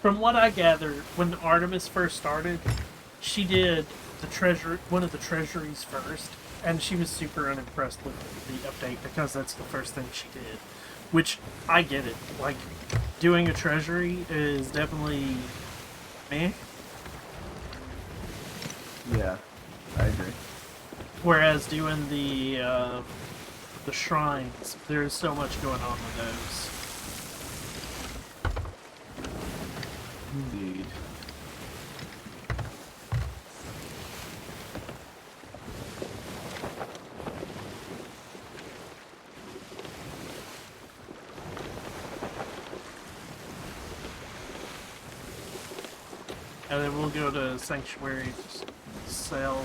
From what I gathered, when Artemis first started, she did one of the treasuries first, and she was super unimpressed with the update because that's the first thing she did. Which I get it. Like, doing a treasury is definitely meh. Yeah, I agree. Whereas doing the shrines, there's so much going on with those. Indeed. And then we'll go to Sanctuary Cell,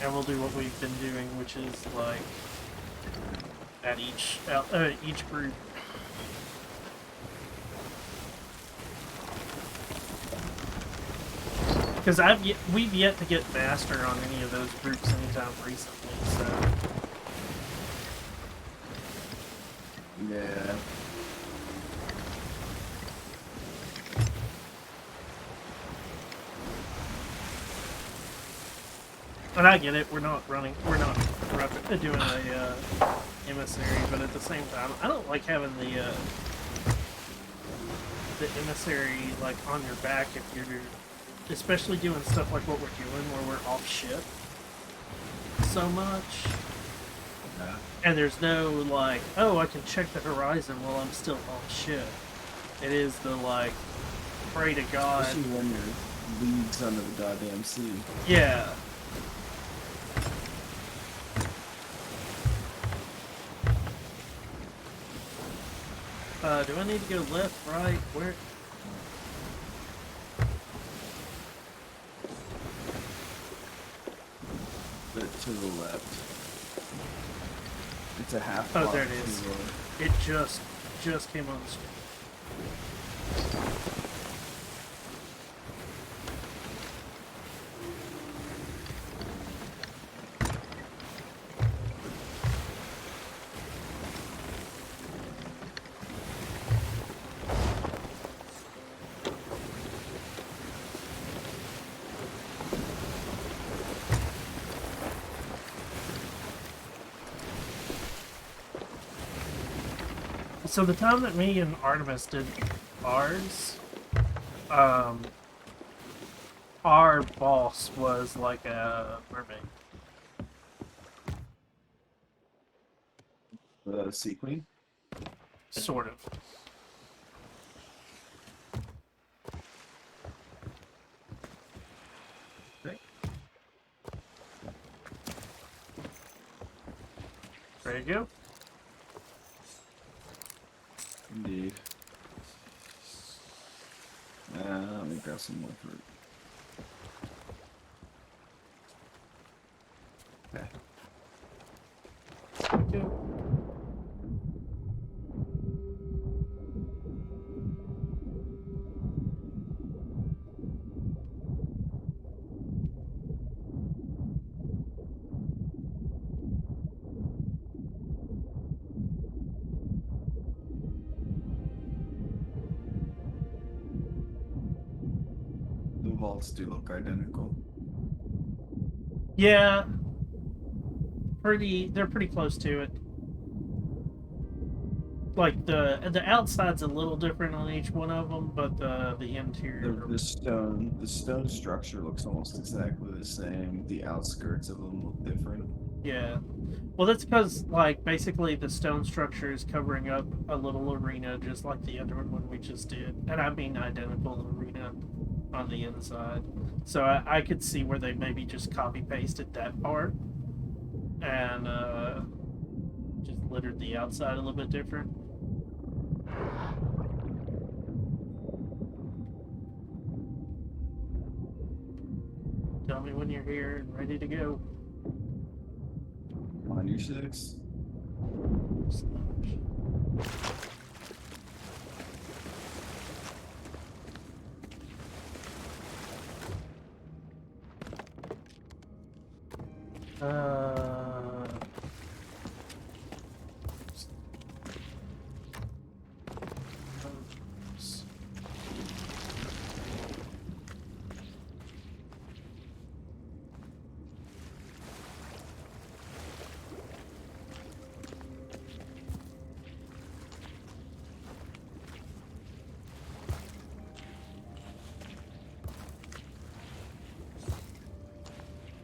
and we'll do what we've been doing, which is like at each group. Because we've yet to get master on any of those groups anytime recently, so Yeah. and I get it. We're not doing a emissary, but at the same time, I don't like having the emissary like on your back if you're especially doing stuff like what we're doing where we're off ship so much. Yeah. And there's no like, oh, I can check the horizon while I'm still off ship. It is the like, pray to God. Especially when you're leagues under the goddamn sea. Yeah. Do I need to go left, right, where? But to the left. It's a half Oh, block there it to is. the- It just came on the screen. So the time that me and Artemis did ours, our boss was like a mermaid. The Sea Queen? Sort of. Okay. There you go. Indeed. Let me grab some more fruit. Okay. Okay. The vaults do look identical. Yeah, they're pretty close to it. Like the outside's a little different on each one of them, but the interior. The stone structure looks almost exactly the same. The outskirts of them look different. Yeah. Well, that's because like basically the stone structure is covering up a little arena, just like the other one we just did, and I mean identical arena on the inside. So I could see where they maybe just copy pasted that part and just littered the outside a little bit different. Tell me when you're here and ready to go. On your six. Slash. Uh,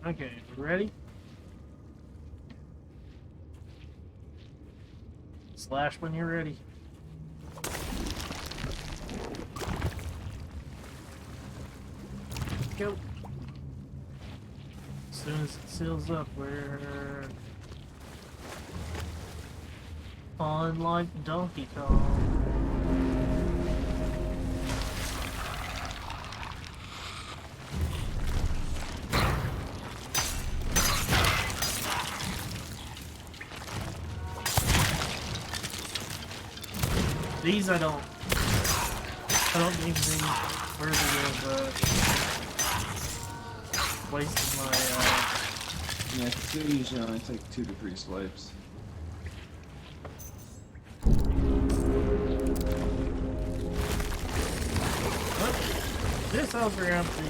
okay, ready? Slash when you're ready. Go. As soon as it seals up, we're on like Donkey Kong. These I don't deem these worthy of wasting my Yeah, they usually only take 2 to 3 swipes. this I'll grab the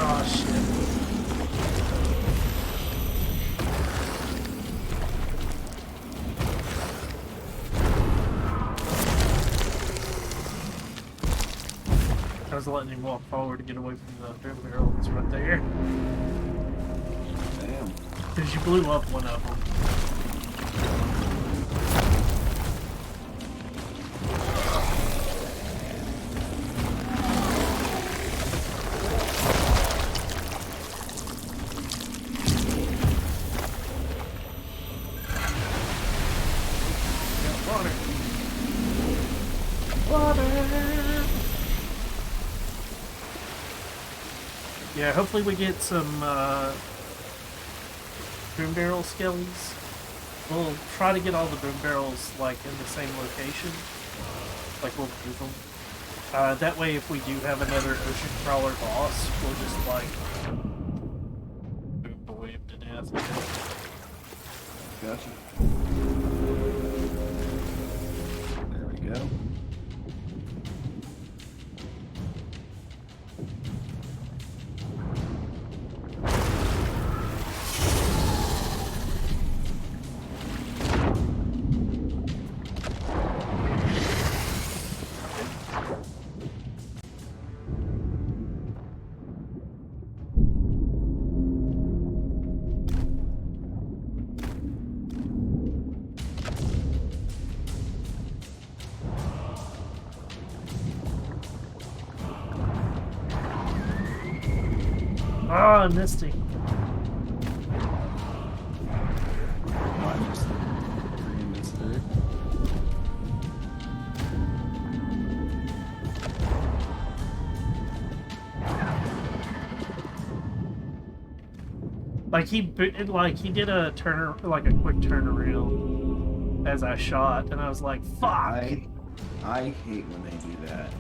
oh shit. I was letting him walk forward to get away from the drum barrel that's right there. Damn. Because you blew up one of them. Yeah, hopefully we get some boom barrel skellies. We'll try to get all the boom barrels like in the same location. Like we'll move them. That way if we do have another ocean crawler boss, we'll just like boom boy him to death. Gotcha. There we go. Ah, I missed him. I just green this through. Like he did a like a quick turnaround as I shot, and I was like, "Fuck!" I hate when they do that.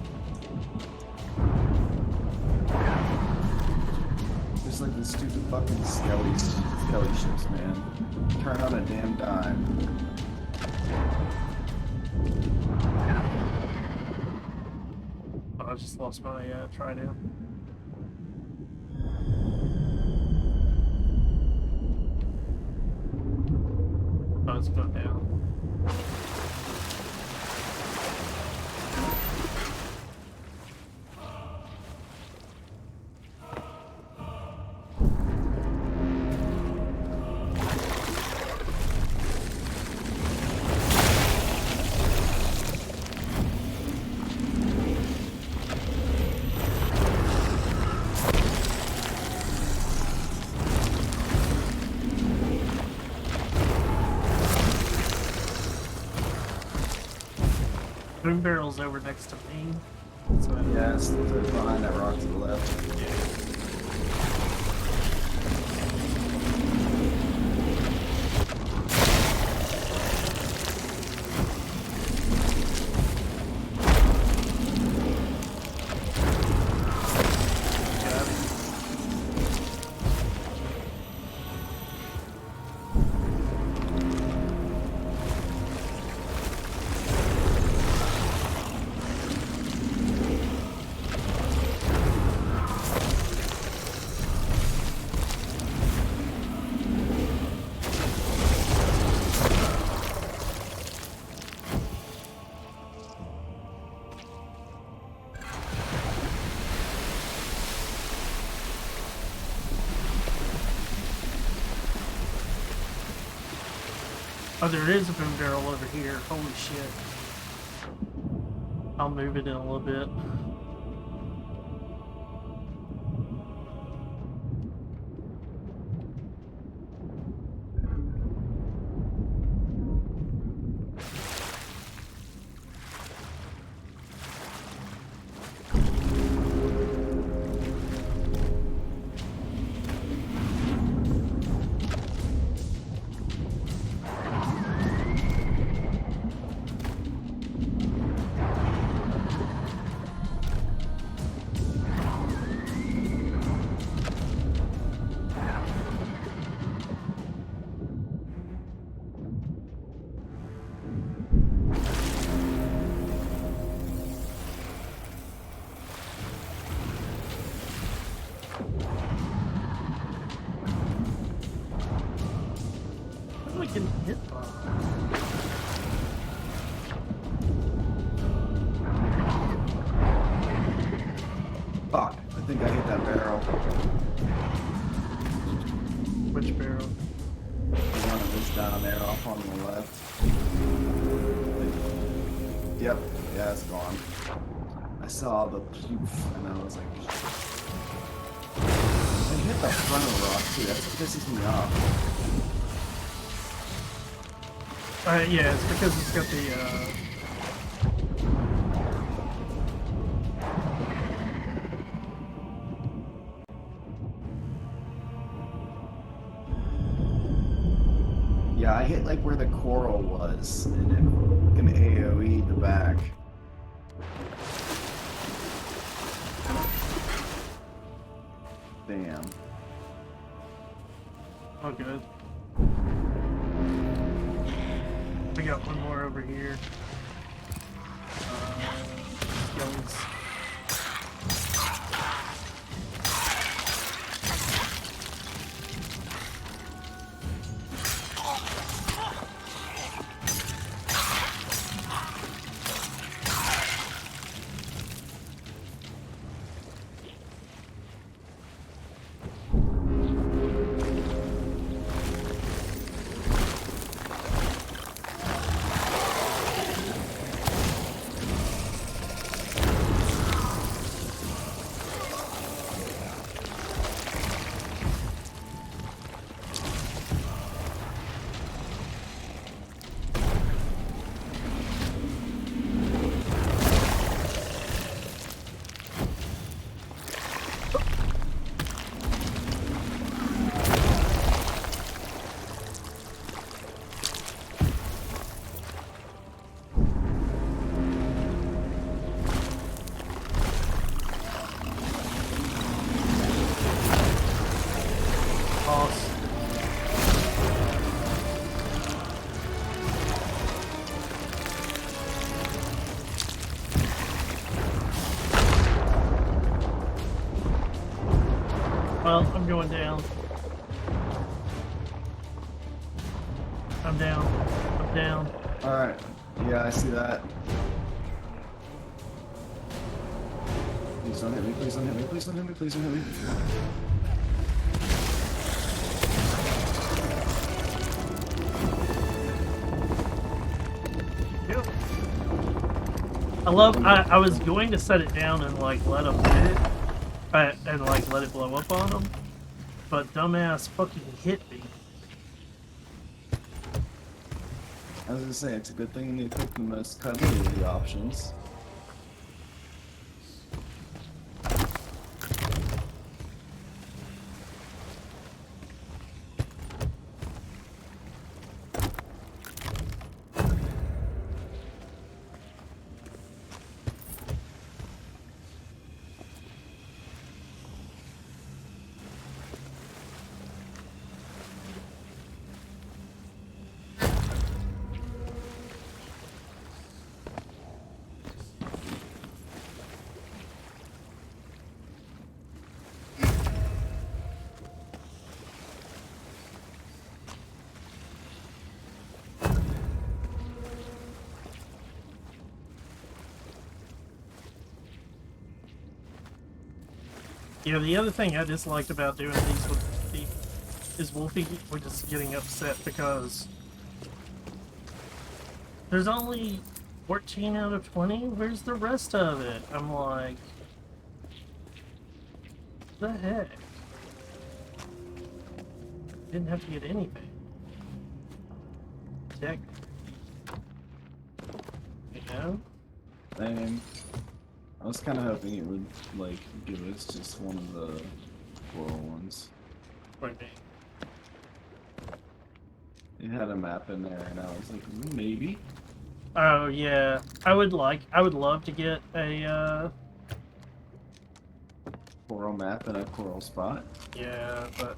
Just like the stupid fucking skelly ships, man. Turn on a damn dime. Oh, I just lost my trident. Oh, it's going down. Boom barrel's over next to me. So Yeah, it's behind that rock to the left. Oh, there is a boom barrel over here. Holy shit. I'll move it in a little bit. How do I get hit by? Fuck, I think I hit that barrel. Which barrel? The one that was down there off on the left. Yep, yeah, it's gone. I saw the poof and I was like, I hit the front of the rock too, that's what pisses me off. Yeah, it's because it's got the, Yeah, I hit like where the coral was and then fucking AoE the back. Damn. oh good. We got one more over here. Skills. Boss. Well, I'm going down. I'm down. I'm down. Alright, yeah, I see that. Please don't hit me, please don't hit me, please don't hit me, please don't hit me. Yep. I was going to set it down and like let him hit it, and like let it blow up on him, but dumbass fucking hit me. I was gonna say, it's a good thing you picked the most cuddly of the options. Yeah, the other thing I disliked about doing these with is Wolfie was just getting upset because There's only 14 out of 20? Where's the rest of it? I'm like... What the heck? Didn't have to get anything. Tech. You know? And I was kind of hoping it would, like, give us just one of the coral ones. What do you mean? It had a map in there, and I was like, maybe. Oh, yeah. I would love to get a, Coral map and a coral spot. yeah, but...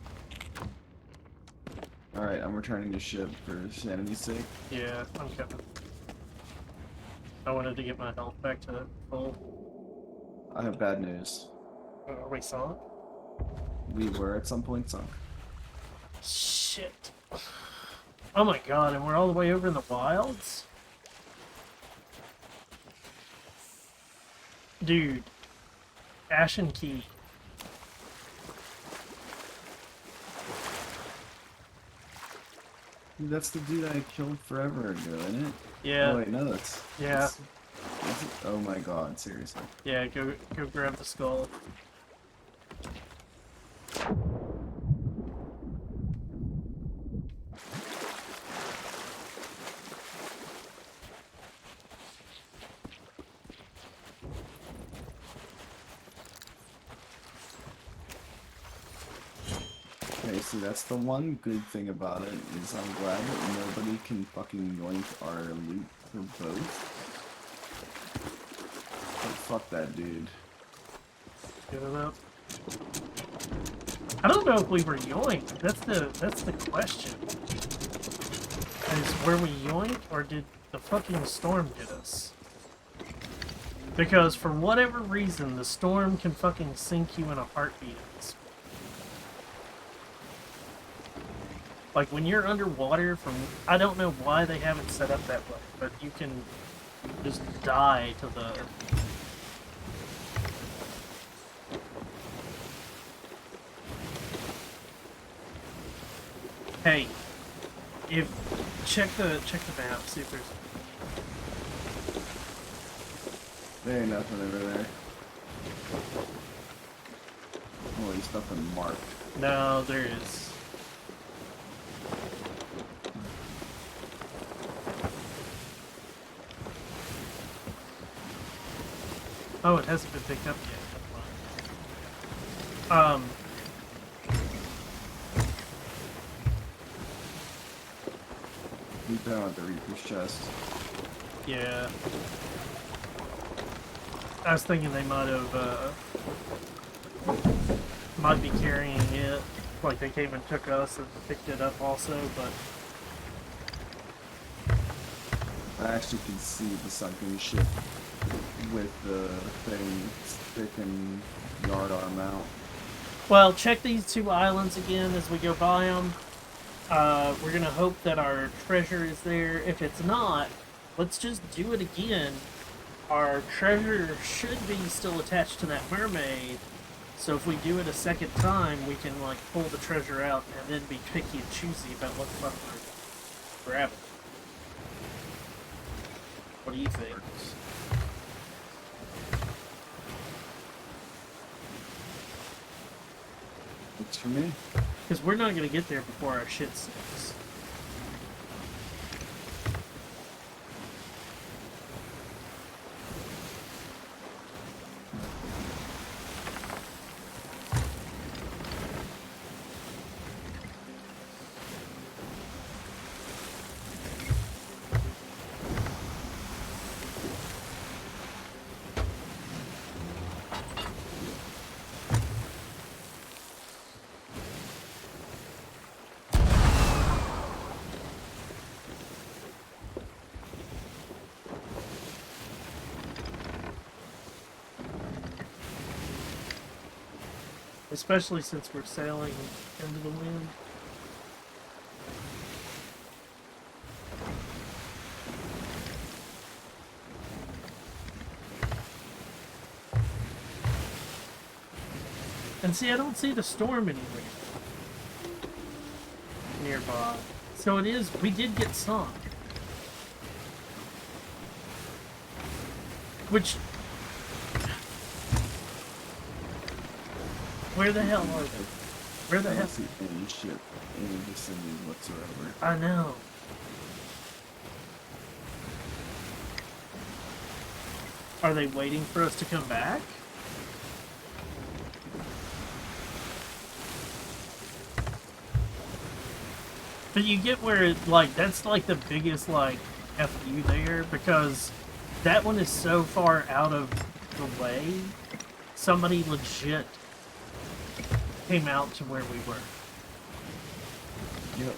Alright, I'm returning to ship for sanity's sake. Yeah, I'm coming. I wanted to get my health back to full. I have bad news. We saw it? We were at some point sunk. Shit. Oh my god, and we're all the way over in the wilds? Dude. Ashen Key. Dude, that's the dude I killed forever ago, isn't it? Yeah. Oh wait, no, that's... Yeah. Oh my god, seriously. Yeah, go grab the skull. Okay, so that's the one good thing about it, is I'm glad that nobody can fucking yoink our loot for both. But fuck that dude. Get it up. I don't know if we were yoinked. That's the question. Were we yoinked or did the fucking storm get us? Because for whatever reason, the storm can fucking sink you in a heartbeat. Like when you're underwater from, I don't know why they haven't set up that way, but you can just die to the... Hey, check the map, see if there's... There ain't nothing over there. Oh, there's nothing marked. No, there is. Oh, it hasn't been picked up yet. We found at the Reaper's chest. Yeah. I was thinking they might be carrying it. Like they came and took us and picked it up also, but... I actually can see the sunken ship with the thing sticking yard arm out. Well, check these two islands again as we go by them. We're gonna hope that our treasure is there. If it's not, let's just do it again. Our treasure should be still attached to that mermaid, so if we do it a second time, we can like pull the treasure out and then be picky and choosy about what the fuck we're grabbing. What do you think? Looks for me. Because we're not gonna get there before our shit sinks. Especially since we're sailing into the wind. And see, I don't see the storm anywhere nearby. So it is, we did get sunk. Which... Where the hell are they? Where the I hell? don't see any ship, any vicinity whatsoever. I know. Are they waiting for us to come back? But you get where it, like, that's like the biggest, like, FU there, because that one is so far out of the way, somebody legit came out to where we were. Yep.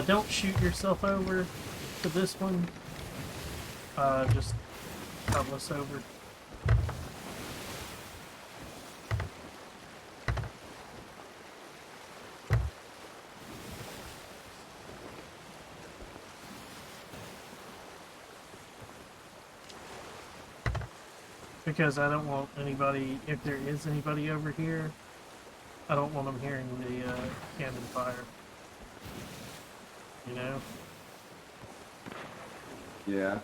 Don't shoot yourself over to this one. Just cover us over. Because I don't want anybody, if there is anybody over here, I don't want them hearing the cannon fire. You know? Yeah.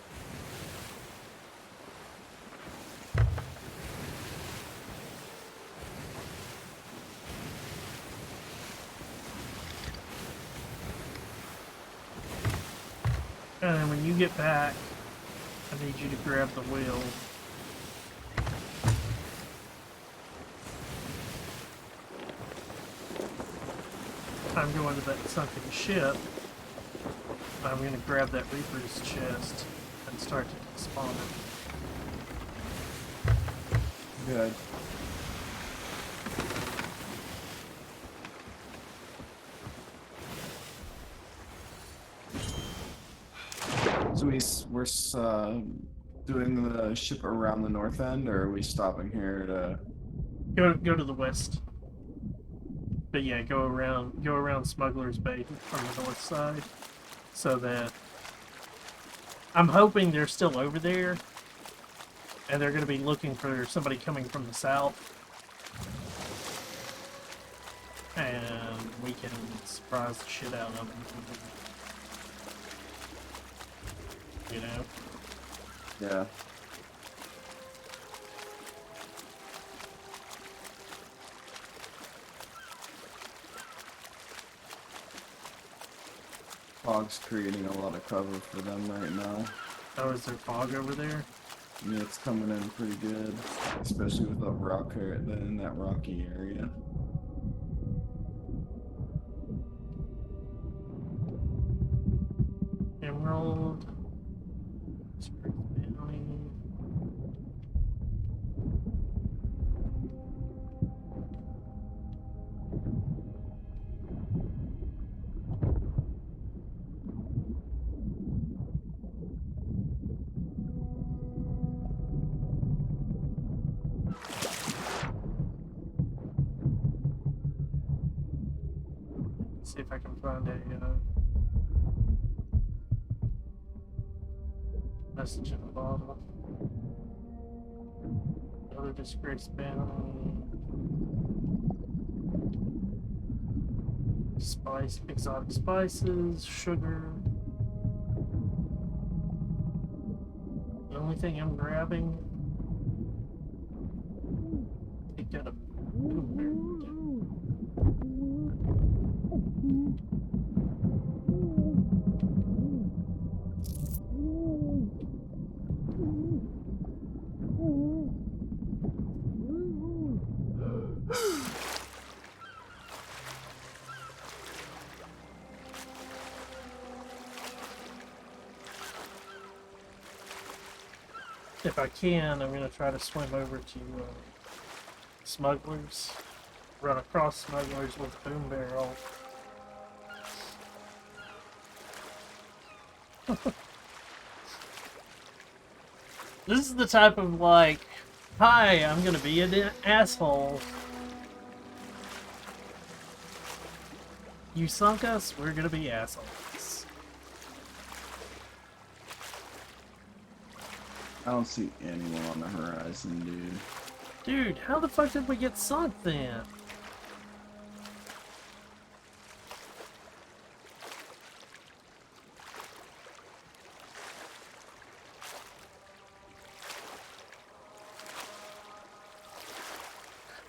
And then when you get back, I need you to grab the wheel. I'm going to that sunken ship. I'm going to grab that Reaper's chest and start to spawn it. Good. So we're doing the ship around the north end, or are we stopping here to Go to the west. But yeah, go around Smuggler's Bay from the north side, so that I'm hoping they're still over there, and they're going to be looking for somebody coming from the south, and we can surprise the shit out of them. You know? yeah. Fog's creating a lot of cover for them right now. Oh, is there fog over there? Yeah, it's coming in pretty good, especially with the rock in that rocky area. Emerald. Spring Valley. See if I can find a message in the bottle. Another disgrace bounty. Spice, exotic spices, sugar. The only thing I'm grabbing. Picked out a blueberry. If I can, I'm going to try to swim over to Smugglers. Run across Smugglers with a boom barrel. This is the type of, like, hi, I'm going to be an asshole. You sunk us, we're going to be assholes. I don't see anyone on the horizon, dude. Dude, how the fuck did we get sunk then?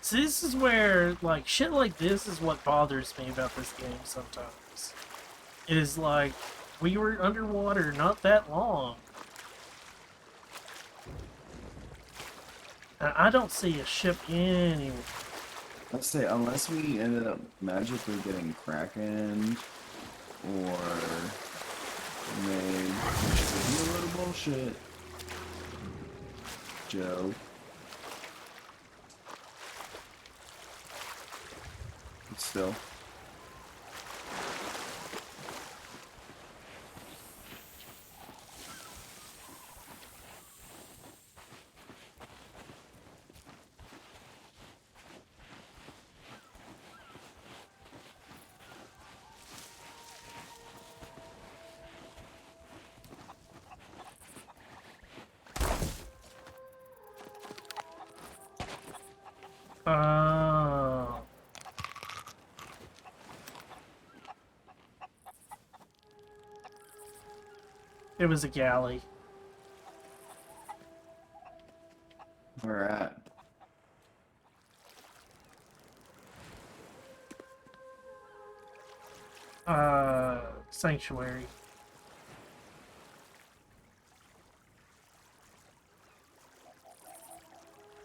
So this is where, like, shit like this is what bothers me about this game sometimes. Is like, we were underwater not that long. And I don't see a ship anywhere. Let's say, unless we ended up magically getting Kraken or made, which is a little bullshit, Joe. But still. Oh. It was a galley. Where at? Sanctuary.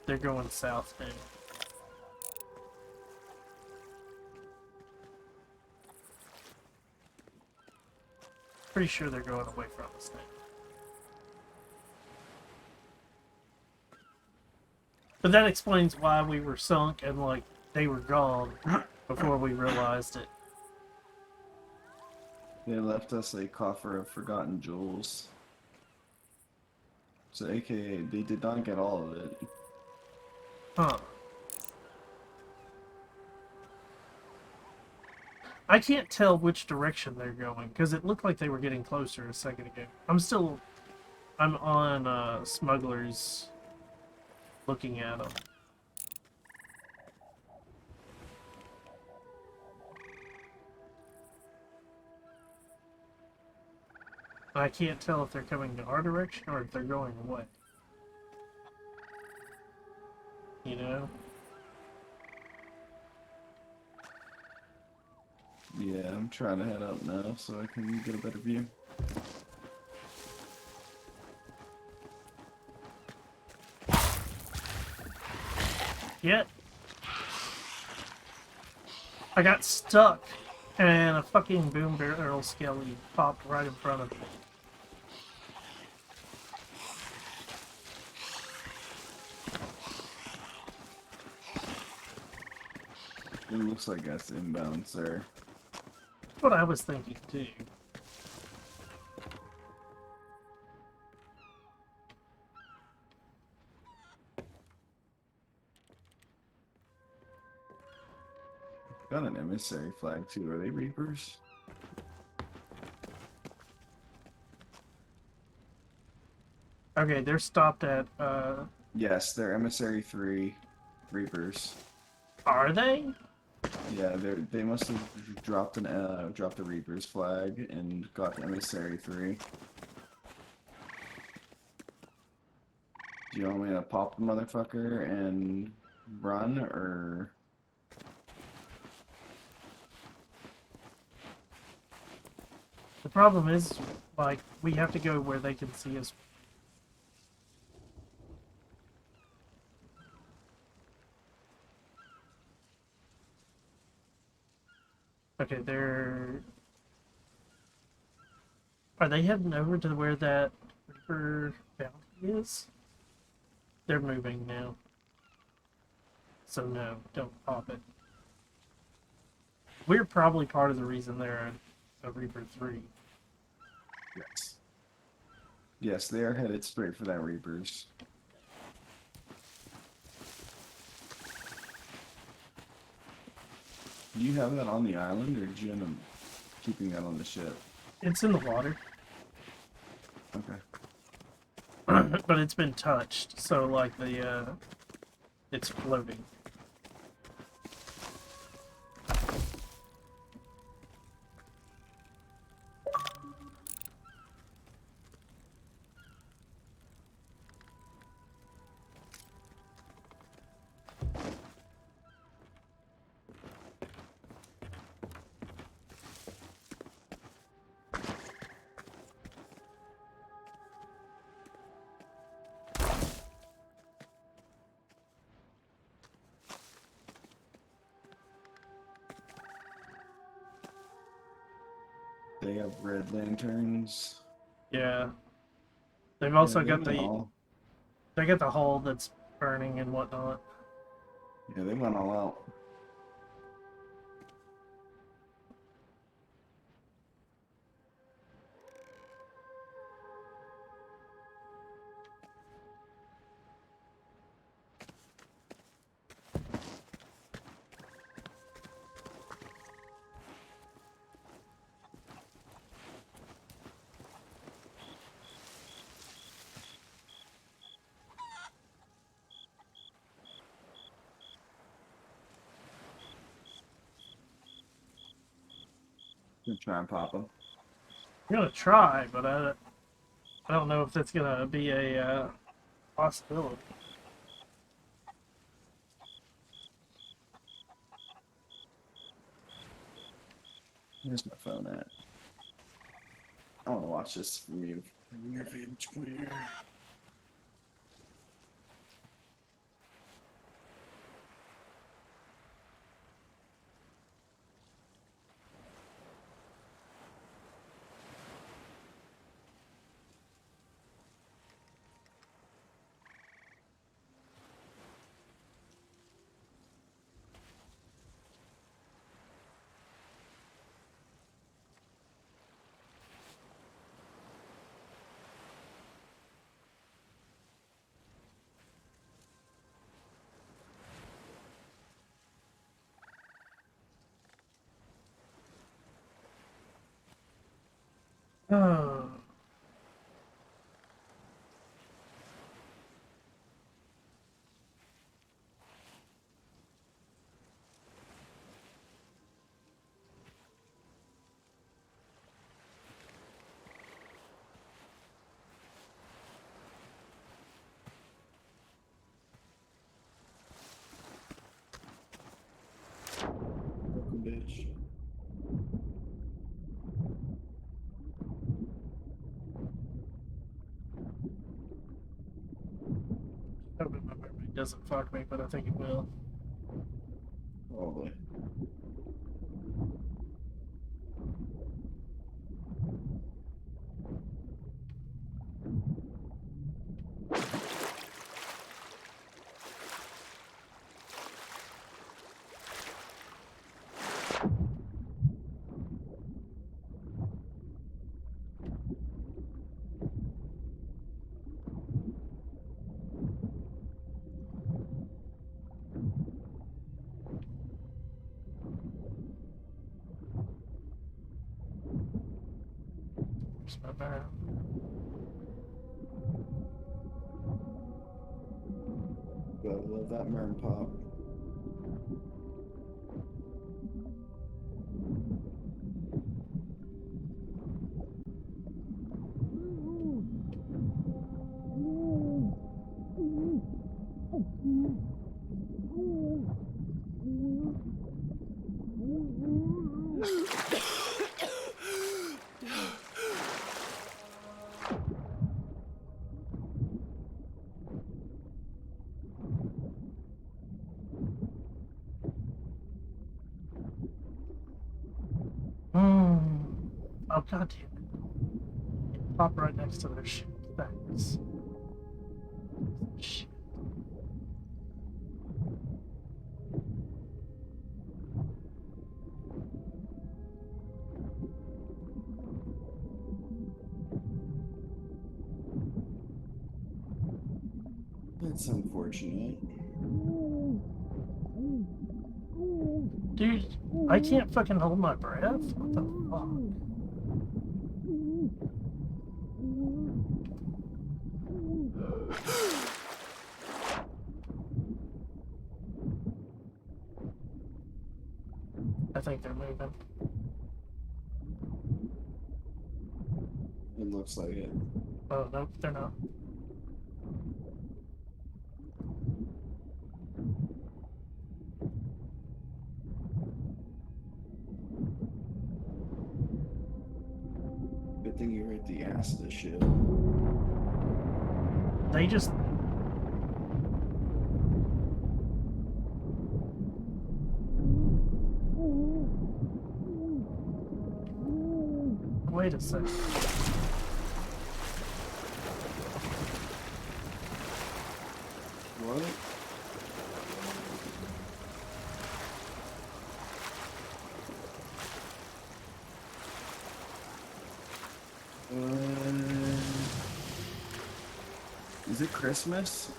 They're going south now. Pretty sure they're going away from us now. But that explains why we were sunk and, like, they were gone before we realized it. They left us a coffer of forgotten jewels. So, aka, they did not get all of it. Huh. I can't tell which direction they're going, because it looked like they were getting closer a second ago. I'm on, smugglers looking at them. I can't tell if they're coming to our direction or if they're going away. You know? Yeah, I'm trying to head up now so I can get a better view. Yet. I got stuck and a fucking boom barrel skelly popped right in front of me. It looks like that's inbound, sir. That's what I was thinking too. Got an emissary flag too. Are they Reapers? Okay, they're stopped at, Yes, they're emissary 3 Reapers. are they? Yeah, they must have dropped dropped a Reapers flag and got the emissary 3. Do you want me to pop the motherfucker and run, or? The problem is, like, we have to go where they can see us. Okay, are they heading over to where that Reaper bounty is? They're moving now. So no, don't pop it. We're probably part of the reason they're a Reaper 3. Yes. Yes, they are headed straight for that Reapers. Do you have that on the island, or did you end up keeping that on the ship? It's in the water, Okay. but it's been touched, so like it's floating. they have red lanterns. Yeah. They've also Yeah, they got went the all. they got the hull that's burning and whatnot. Yeah, they went all out. Gonna try and pop them. I'm gonna try, but I don't know if that's gonna be a possibility. Where's my phone at? I want to watch this from you. From your vantage point here. Oh. Broken bitch. Hoping my memory doesn't fuck me, but I think it will. Probably. Where's my map? But I love that merm pop. Hmm. Oh god damn it. Pop right next to their shit. Thanks. Shit. That's unfortunate. Dude, I can't fucking hold my breath? What the fuck? I think they're moving. It looks like it. Oh, no, they're not. Good thing you hit the ass of this shit. They just. Wait a second. What? Is it Christmas?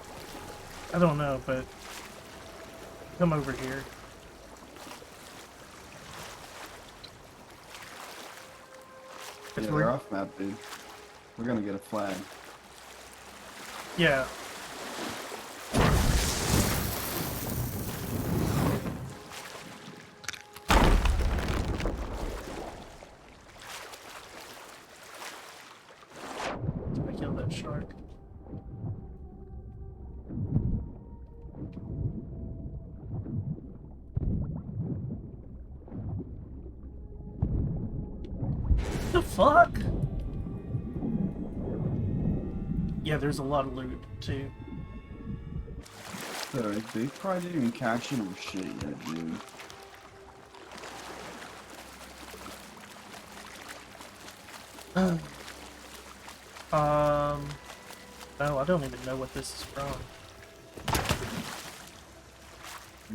I don't know, but come over here. Yeah, they're off map, dude. We're gonna get a flag. Yeah. I killed that shark. The fuck? Yeah, there's a lot of loot too. So they probably didn't even catch any shit yet, dude. No, I don't even know what this is from.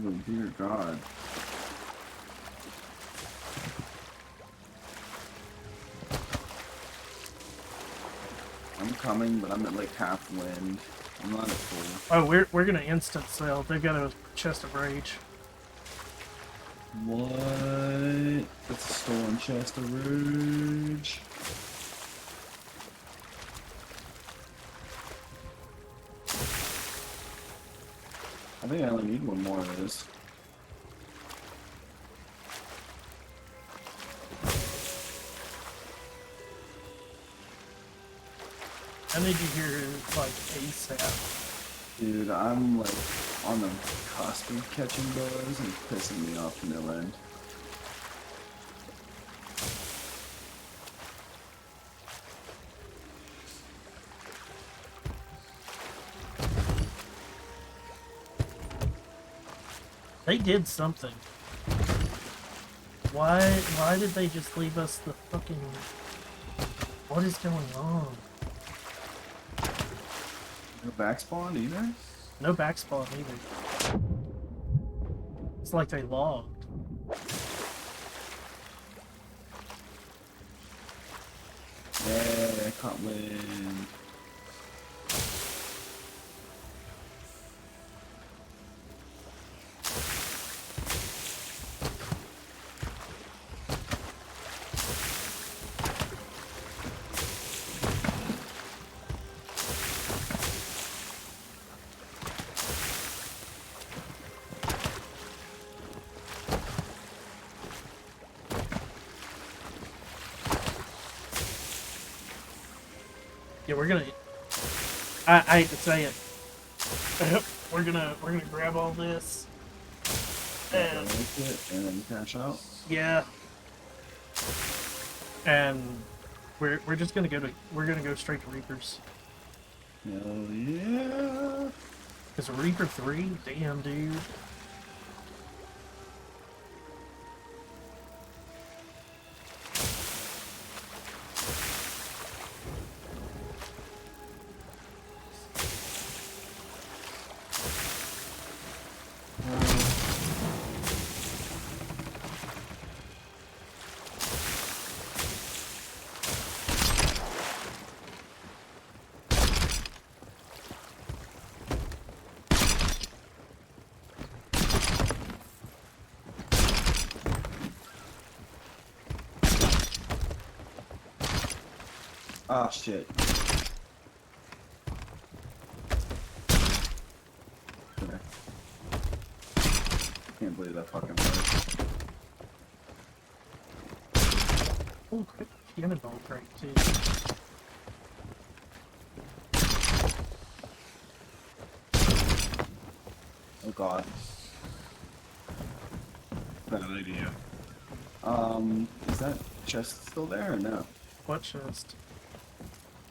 Oh dear God. I'm coming, but I'm at like half wind. I'm not at full. Oh, we're gonna instant sell. They've got a chest of rage. What? That's a stolen chest of rage. I think I only need one more of this. I need you here like ASAP. Dude, I'm like on the cusp of catching those and it's pissing me off no end. They did something. Why did they just leave us the fucking... What is going on? No backspawn either? No backspawn either. It's like they logged. Yeah, I caught wind. Yeah, we're gonna... I hate to say it. we're gonna grab all this. And... And then cash out. Yeah. And we're just gonna go straight to Reapers. Hell yeah. Is Reaper 3? Damn, dude. Ah, shit. Okay. Can't believe that fucking hurt. Oh, quick cannonball crate, too. Oh god. Bad idea. Is that chest still there or no? What chest?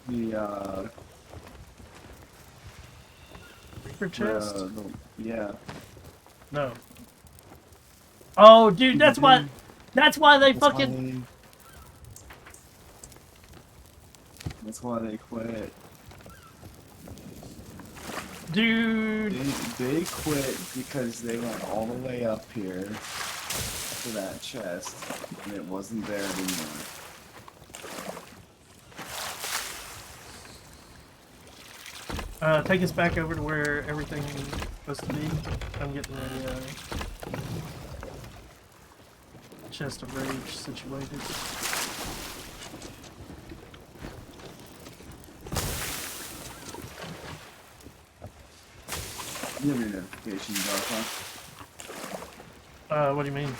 The, Reaper chest? yeah. No. Oh, dude, that's why they fucking... That's why they quit. Dude. They quit because they went all the way up here to that chest, and it wasn't there anymore. Take us back over to where everything is supposed to be. I'm getting a chest of rage situated. You have your notifications off, huh? What do you mean?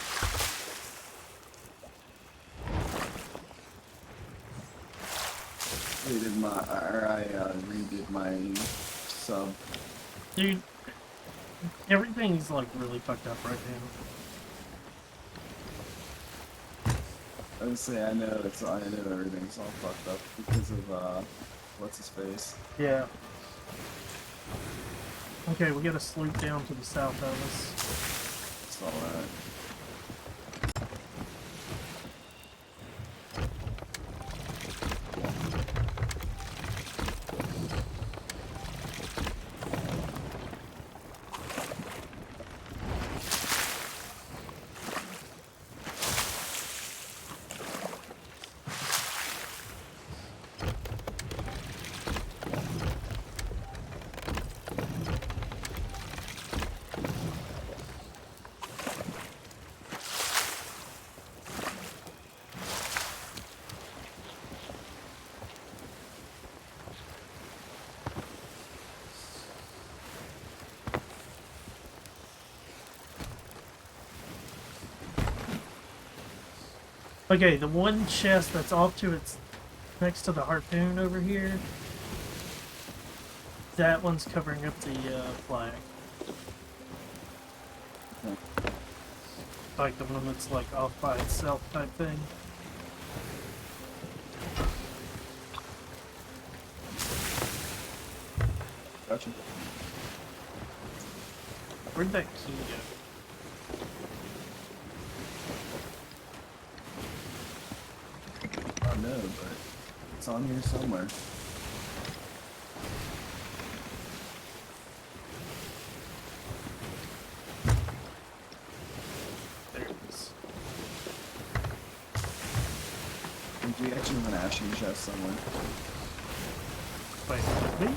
I redid my sub. Dude, everything's like really fucked up right now. I would say I know everything's all fucked up because of what's his face. Yeah. Okay, we got a sloop down to the south of us. It's alright. Okay, the one chest that's off to its next to the harpoon over here, that one's covering up the flag. Like the one that's like off by itself type thing. Gotcha. Where'd that key go? I know, but it's on here somewhere. There it is. We actually have an ashen chest somewhere. Wait, did we?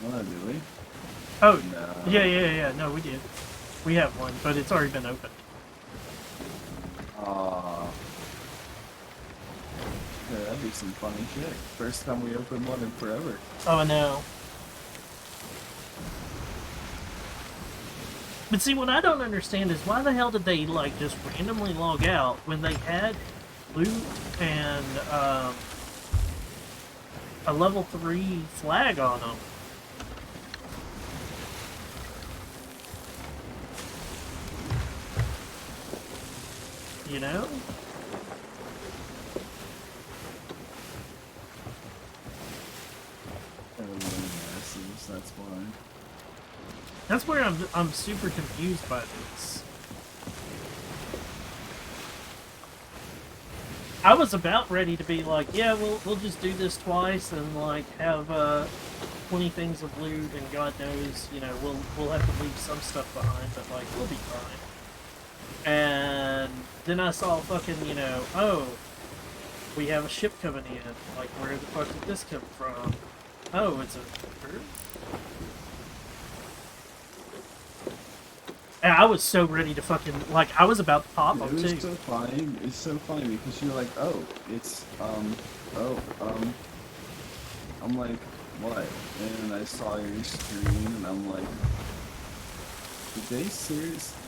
Oh, do we? Oh, No. yeah. No, we did. We have one, but it's already been opened. Yeah, that'd be some funny shit. First time we opened one in forever. Oh, I know. But see, what I don't understand is why the hell did they, like, just randomly log out when they had loot and, a level 3 flag on them? You know? That's why. That's where I'm super confused by this. I was about ready to be like, yeah, we'll just do this twice and like have 20 things of loot and God knows, you know, we'll have to leave some stuff behind, but like we'll be fine. And then I saw fucking, you know, oh, we have a ship coming in. Like, where the fuck did this come from? Oh, it's a bird? And I was so ready to fucking, like, I was about to pop them too. It was so funny. It's so funny because you're like, oh, it's, I'm like, what? And I saw your screen and I'm like, did they seriously?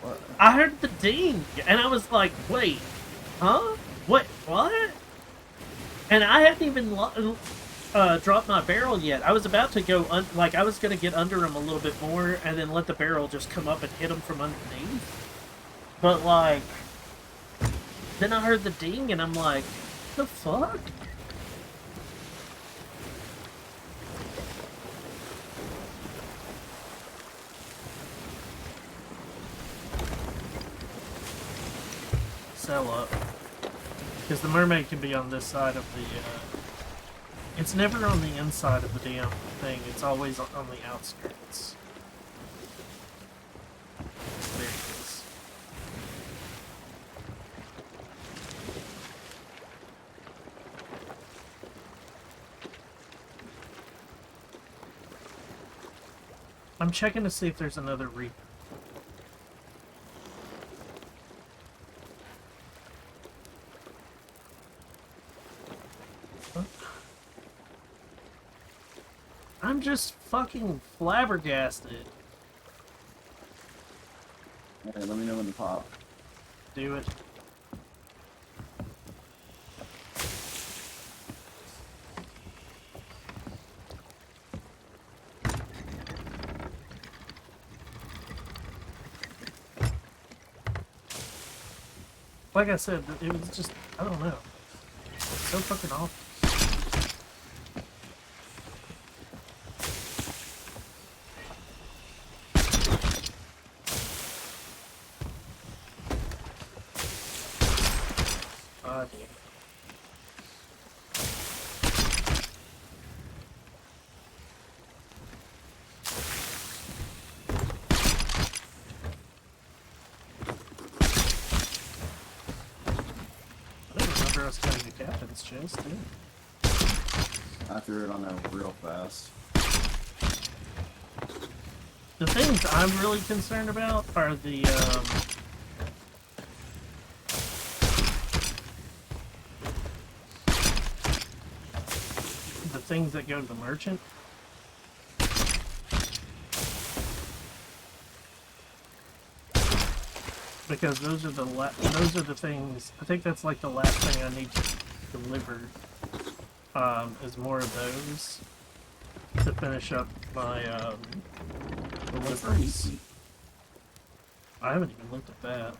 What? I heard the ding, and I was like, wait, huh? What? And I hadn't even dropped my barrel yet. I was about to go, like, I was going to get under him a little bit more and then let the barrel just come up and hit him from underneath. But, like, then I heard the ding, and I'm like, the fuck? Sell up. Because the mermaid can be on this side of the. It's never on the inside of the damn thing. It's always on the outskirts. There it is. I'm checking to see if there's another reaper. I'm just fucking flabbergasted. Hey, let me know when to pop. Do it. Like I said, it was just, I don't know. So fucking awful. Damn. I don't remember us getting the captain's chest, dude. I threw it on there real fast. The things I'm really concerned about are the things that go to the merchant. Because those are the things. I think that's like the last thing I need to deliver. Is more of those to finish up my deliveries. I haven't even looked at that.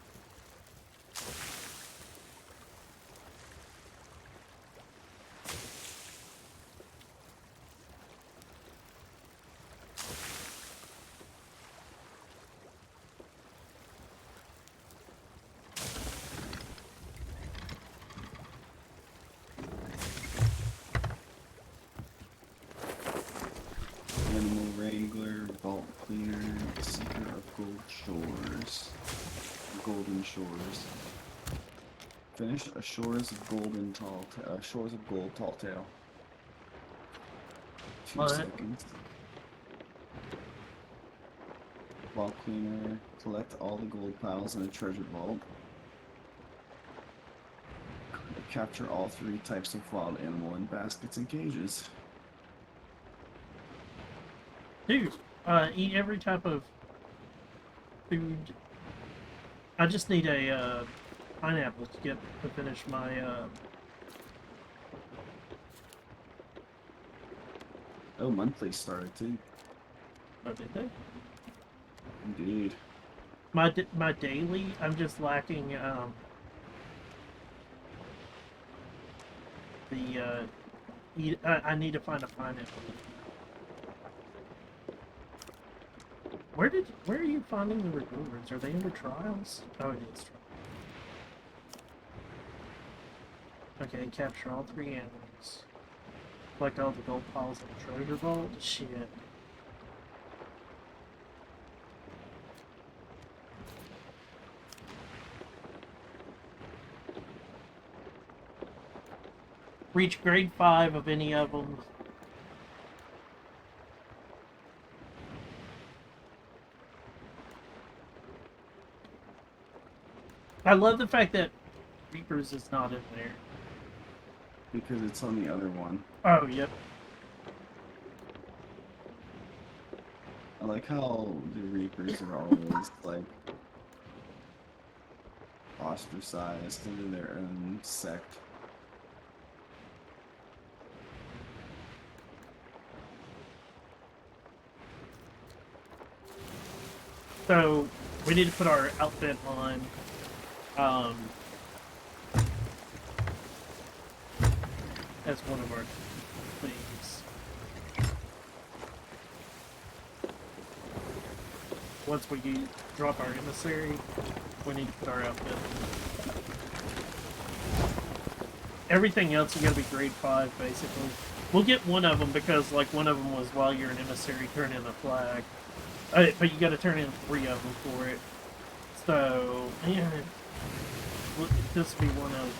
Animal Wrangler, Vault Cleaner, Seeker of Gold Shores. Golden Shores. Finish a Shores of Golden Tall Shores of Gold Tall Tale. 2 seconds. Vault Cleaner, collect all the gold piles in a treasure vault. Capture all 3 types of wild animal in baskets and cages. Dude, eat every type of food. I just need a pineapple to finish my Oh, monthly started too. Oh, did they? Indeed. My daily, I'm just lacking I need to find a pineapple. Where are you finding the rewards? Are they under trials? Oh, it is. Okay, capture all 3 animals. Collect all the gold piles in the treasure vault. Shit. Reach grade 5 of any of them. I love the fact that Reapers is not in there. Because it's on the other one. Oh, yep. I like how the Reapers are always, like, ostracized into their own sect. So, we need to put our outfit on, as one of our things. Once we drop our emissary, we need to put our outfit on. everything else you gotta be grade 5 basically. We'll get one of them because like one of them was while you're an emissary, turn in a flag. But you gotta turn in 3 of them for it. So yeah, this will be 1 out of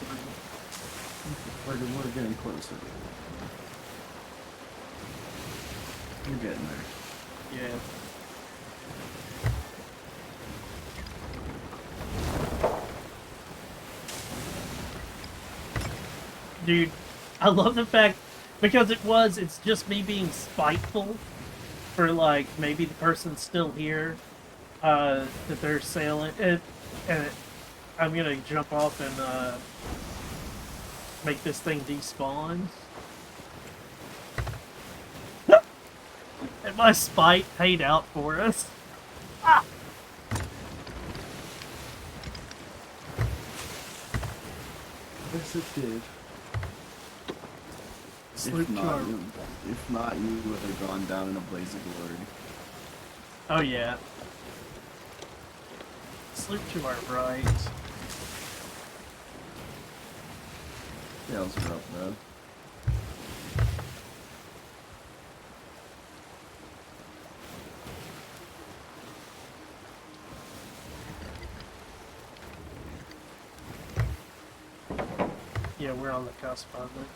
3. We're getting closer. You're getting there. Yeah. Dude, I love the fact because it's just me being spiteful for like maybe the person's still here, that they're sailing it, and I'm gonna jump off and make this thing despawn. And my spite paid out for us. Ah! Yes, it did. Sloop to our... If not, you would have gone down in a blaze of glory. Oh yeah. Sloop to our right. Sails are up though. Yeah, we're on the cusp of it.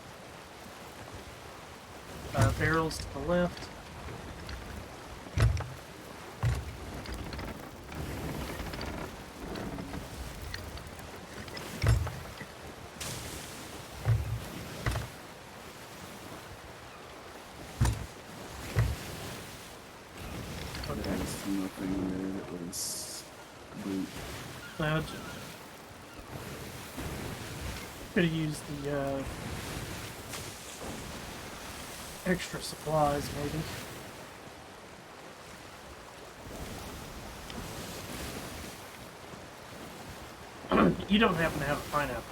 Barrels to the left. There's nothing there that was loot. Could have used the extra supplies, maybe. You don't happen to have a pineapple.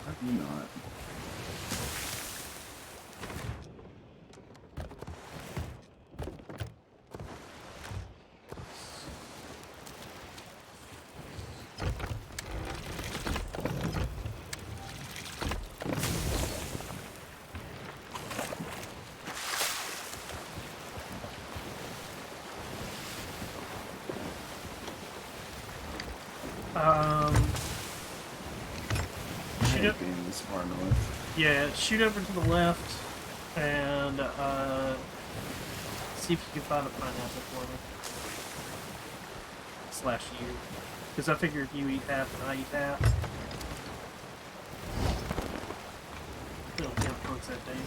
How do you not? Shoot up. Being this far north. Yeah, shoot over to the left and see if you can find a pineapple for me. Slash you. Because I figure if you eat half and I eat half, it'll count towards that daily.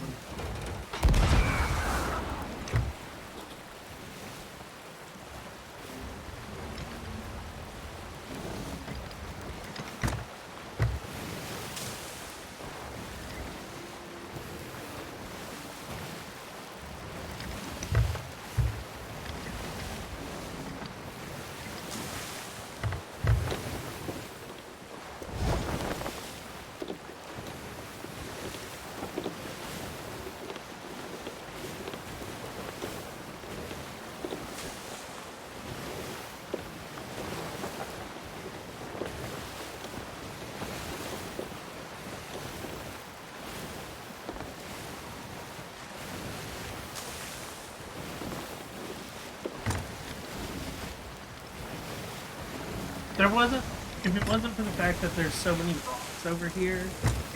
If it wasn't for the fact that there's so many rocks over here,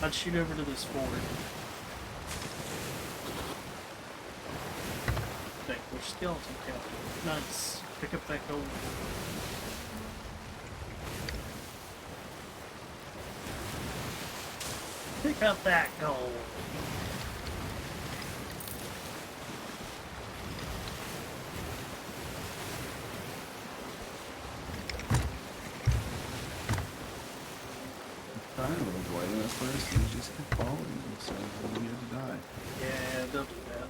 I'd shoot over to this fort. Vanquish skeleton captain. Nice. Pick up that gold. Pick up that gold. Trying to avoid it at first, and it just kept following me, so we had to die. Yeah, don't do that.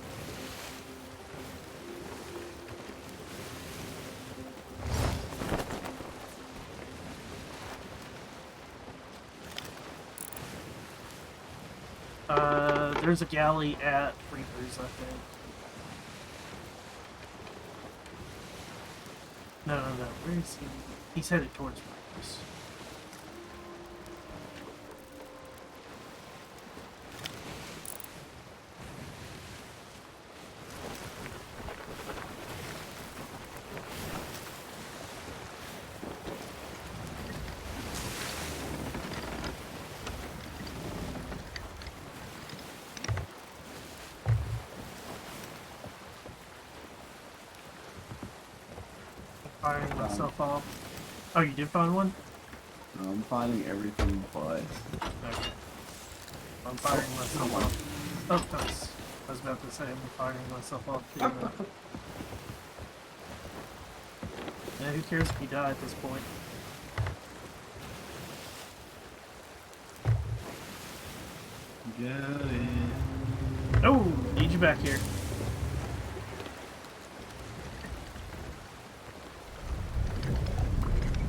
There's a galley at Reapers, I think. No. Where is he? He's headed towards Reapers. firing myself off. Oh, you did find one? I'm finding everything but. Okay. I'm firing myself off. Oh, nice. I was about to say I'm firing myself off too. Yeah, who cares if you die at this point? Get in. Oh, need you back here.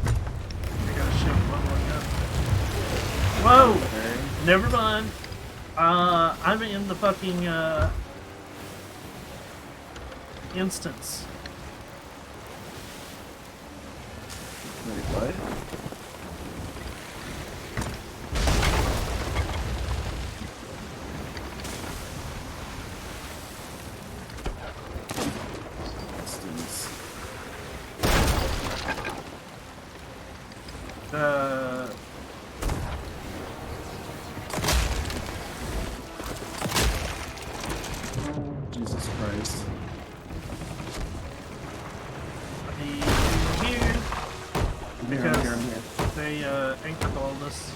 I got a ship leveling up. Whoa! Okay. Never mind. I'm in the fucking, instance. Wait, what? Instance. Jesus Christ. Here, I'm here, I'm here, I'm here. they, anchored all this.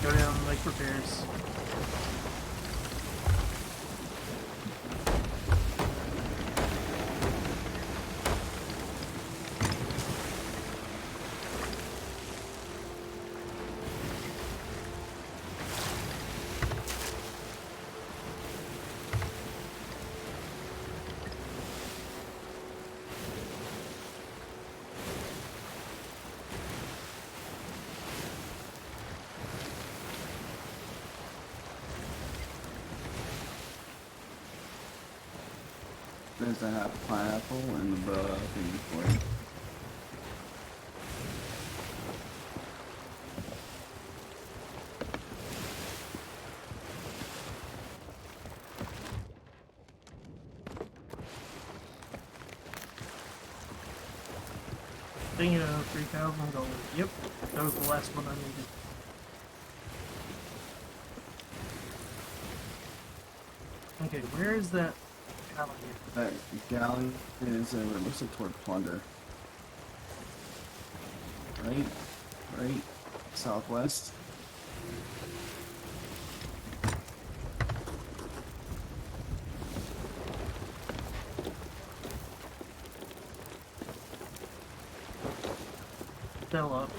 Go down and make repairs. There's a half pineapple and the thing for you. Thing of 3,000 gold. Yep, that was the last one I needed. Okay, where is that alligator? That galley is, it looks like toward plunder. Right, southwest. Fill up.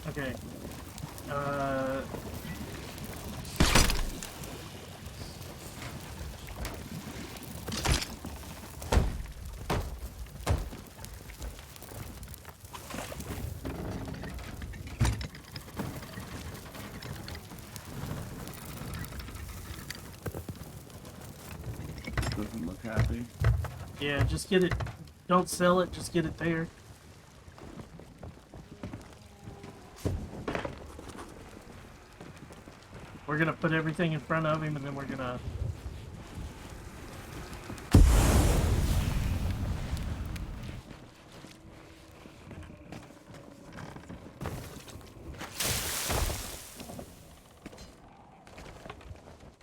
Okay. Doesn't look happy. Yeah, just get it. Don't sell it, just get it there. We're gonna put everything in front of him and then we're gonna...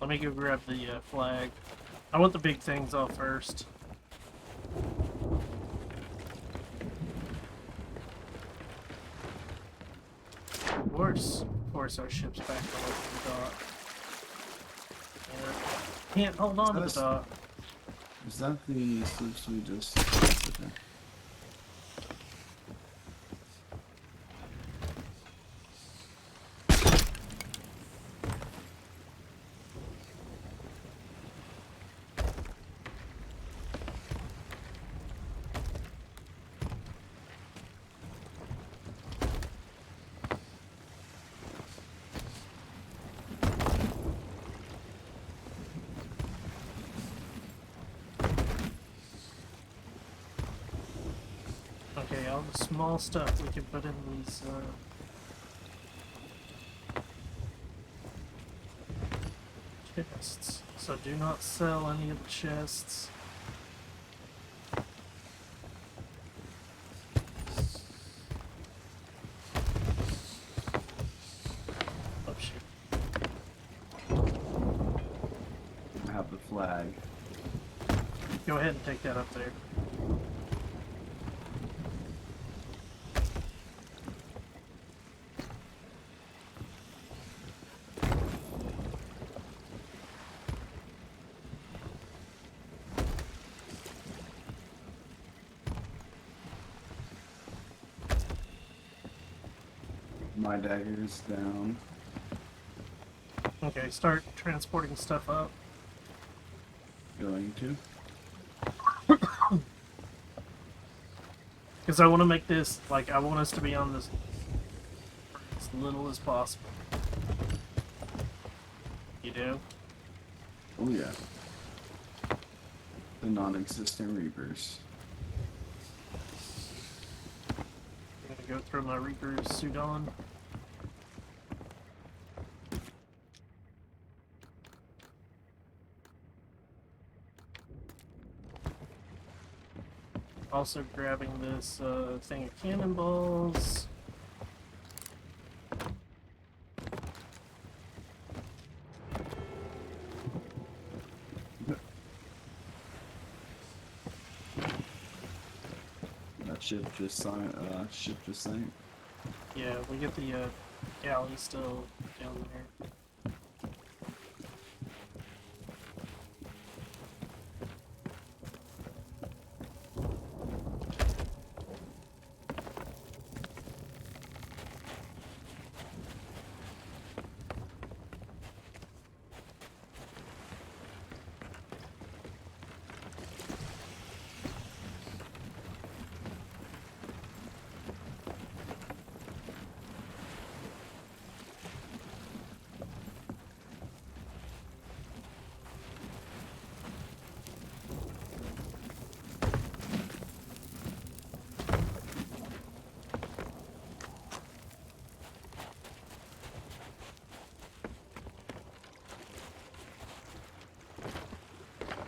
Let me go grab the flag. I want the big things off first. Of course our ship's back on the dock. Yeah. Can't hold on to the dock. Is that the sloops we just... Okay. all the small stuff we can put in these chests. So do not sell any of the chests. Oh shit. I have the flag. Go ahead and take that up there. My dagger's down. Okay, start transporting stuff up. Going to. Because I want to make this, like, I want us to be on this for as little as possible. You do? Oh yeah. The non-existent reapers. I'm gonna go throw my Reaper's suit on. Also grabbing this thing of cannonballs. That ship just sank. Yeah, we get the galley still down there.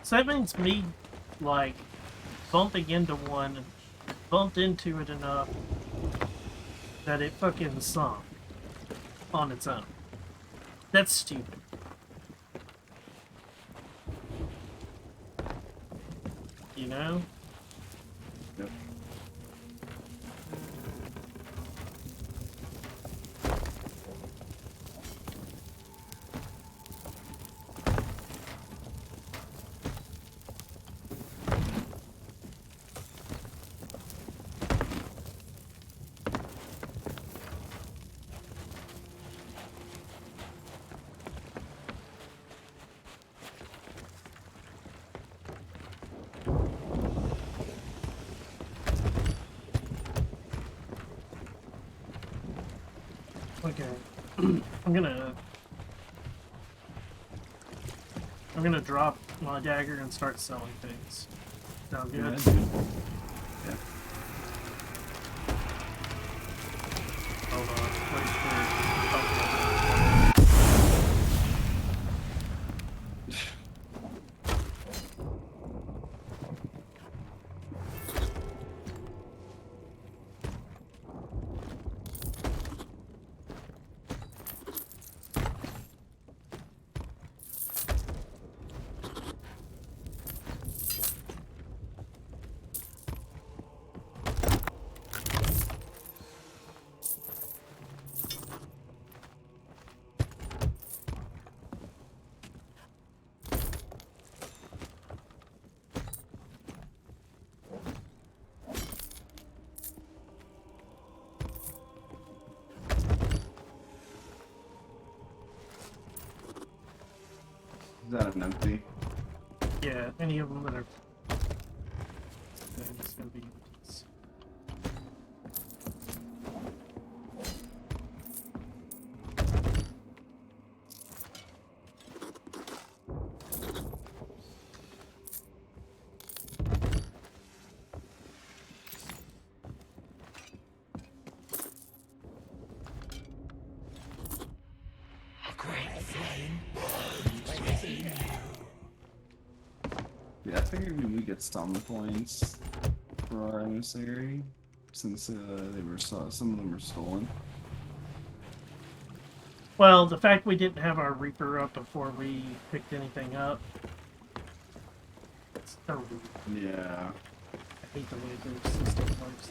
So that means me, like, bumping into one, bumped into it enough that it fucking sunk on its own. That's stupid. You know? Yep. Okay. I'm gonna drop my dagger and start selling things. Sound good? Yeah, dude. Yeah. Hold on. Wait for. Okay. Is that an empty? Yeah, any of them that are. It's gonna be empties. Yeah, I figured we would get some points for our emissary, since some of them were stolen. Well, the fact we didn't have our Reaper up before we picked anything up. It's so weird. Yeah. I hate the way their system works.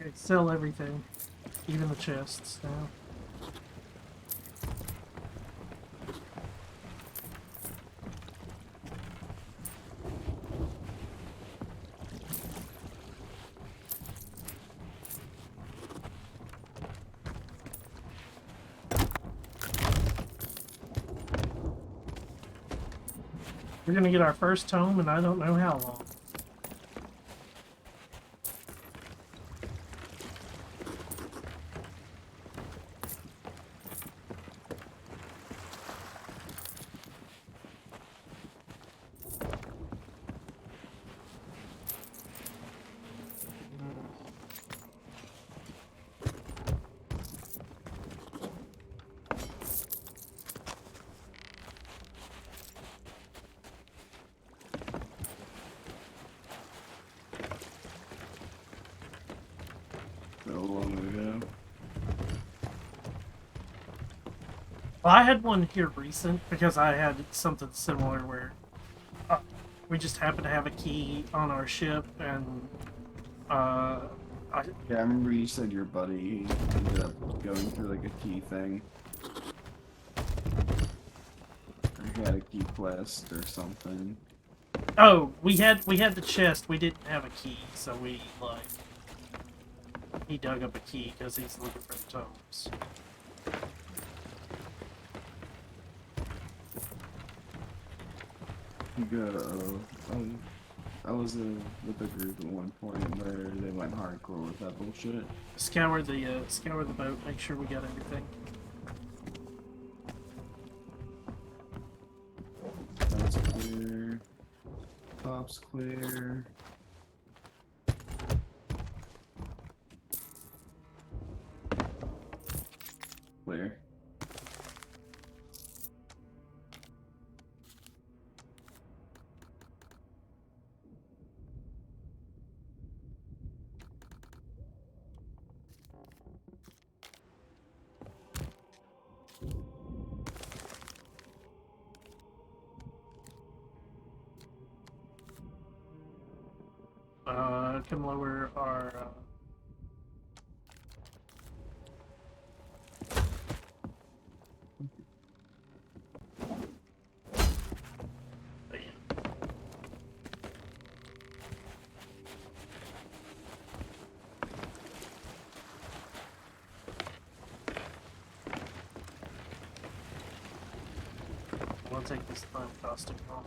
Okay, sell everything, even the chests now. We're gonna get our first tome, and I don't know how long. So long ago. Well, I had one here recent because I had something similar where uh, we just happened to have a key on our ship, and I, Yeah, I remember you said your buddy ended up going through like a key thing. Or he had a key quest or something. oh, we had the chest. We didn't have a key, so we like he dug up a key because he's looking for the tomes. You go. I was with a group at one point where they went hardcore with that bullshit. Scour the boat. Make sure we got everything. That's clear. Top's clear. Clear. Can lower our. I'll take this clown costume off.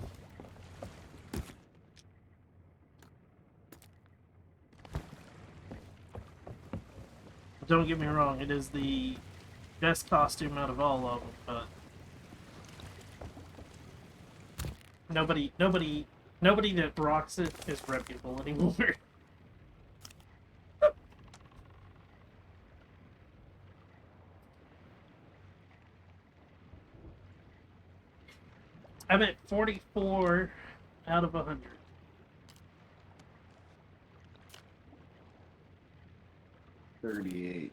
Don't get me wrong, it is the best costume out of all of them, but nobody that rocks it is reputable anymore. I'm at 44 out of 100. $38.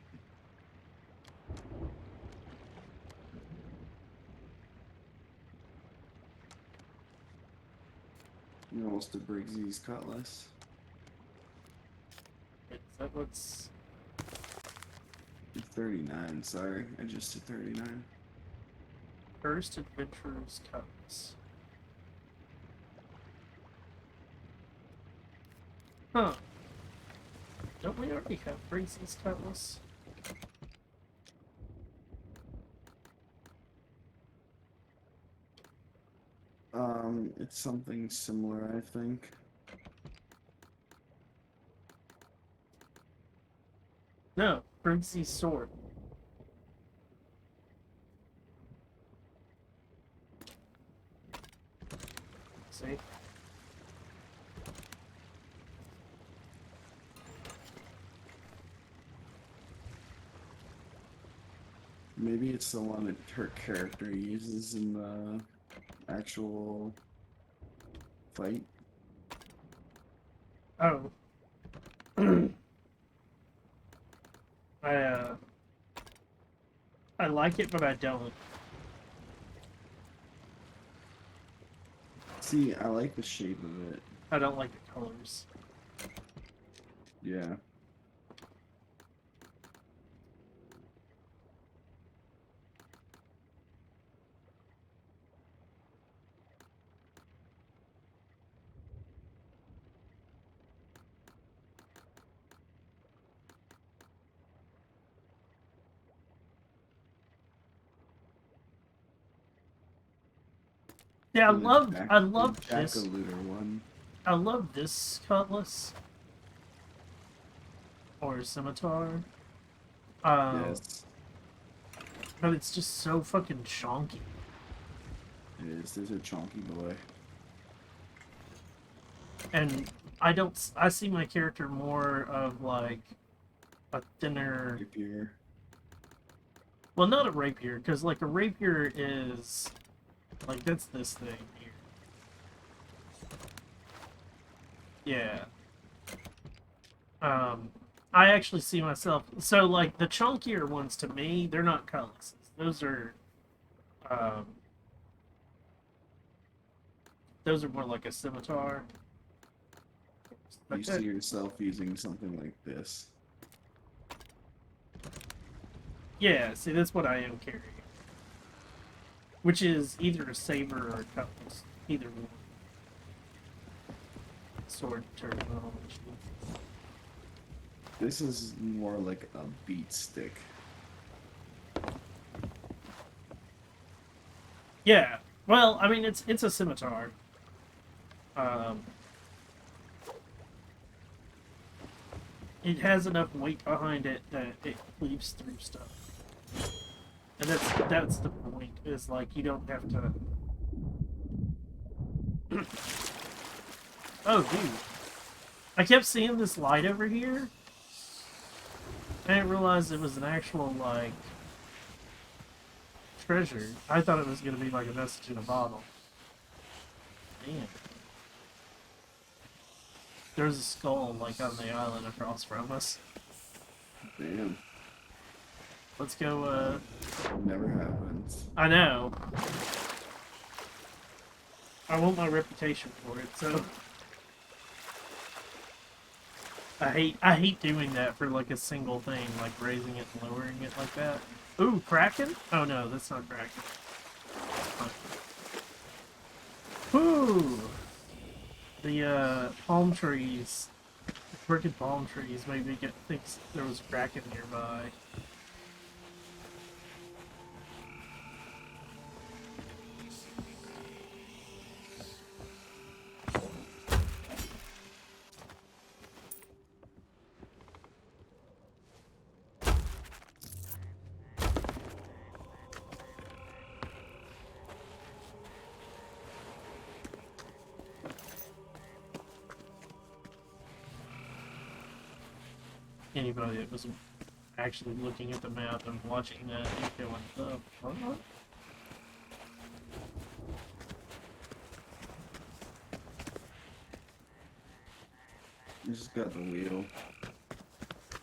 You almost did Briggsy's Cutlass. Is that what's... 39, sorry. I just did 39. First Adventurer's Cutlass. Huh. Don't we already have Briggsy's Cutlass? It's something similar, I think. No, Briggsy's Sword. See? Maybe it's the one that her character uses in the actual fight. Oh. I I like it, but I don't. See, I like the shape of it. I don't like the colors. Yeah. Yeah, And I the love this. Jack-o'-looter one. I love this cutlass or scimitar. Yes, But it's just so fucking chonky. it is. There's a chunky boy. And I don't. I see my character more of like a thinner. Rapier. Well, not a rapier, because like a rapier is like that's this thing here. Yeah. Um, I actually see myself. So like the chunkier ones to me, they're not cutlasses. Um, those are more like a scimitar. You see yourself using something like this. Yeah, see, that's what I am carrying. Which is either a saber or a cutlass. Either one. Sword terminology. This is more like a beat stick. Yeah. Well, I mean, it's a scimitar. It has enough weight behind it that it cleaves through stuff. And that's the point, is like you don't have to. Oh, dude. I kept seeing this light over here. I didn't realize it was an actual, like, treasure. I thought it was going to be like a message in a bottle. Damn. There's a skull, like, on the island across from us. Damn. Let's go, Never happens. I know. I want my reputation for it, so... I hate doing that for, like, a single thing, like raising it and lowering it like that. Ooh, Kraken? Oh no, that's not Kraken. Woo! The, palm trees, crooked palm trees made me think there was a Kraken nearby. Anybody that was actually looking at the map and watching that, you're going, the fuck? I just got the wheel.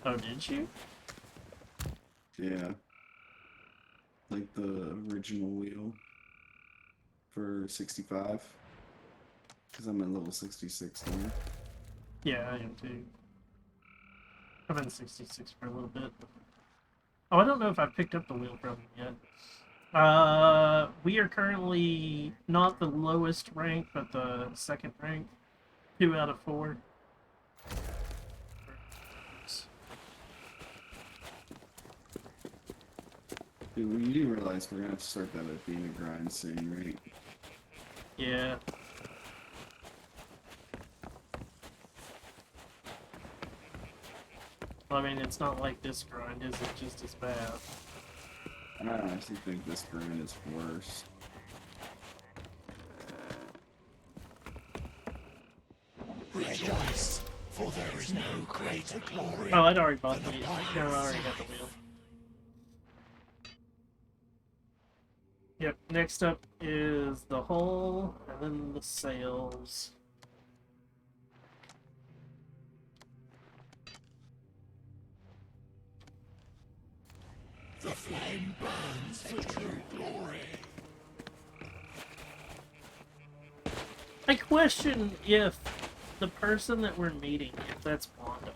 Oh, did you? Yeah. Like the original wheel for 65. Because I'm at level 66 now. Yeah, I am too. I've been 66 for a little bit. Oh, I don't know if I picked up the wheel from him yet. We are currently not the lowest rank, but the second rank. 2 out of 4. Dude, you do realize we're gonna have to start that at being a grind soon, right? Yeah. I mean, it's not like this grind, is it? Just as bad. I honestly think this grind is worse. Rejoice, for there is no greater glory. Oh, I'd already bought the wheel. No, I already got the wheel. Yep, next up is the hull, and then the sails. The flame burns for true glory. I question if the person that we're meeting, if that's Wanda.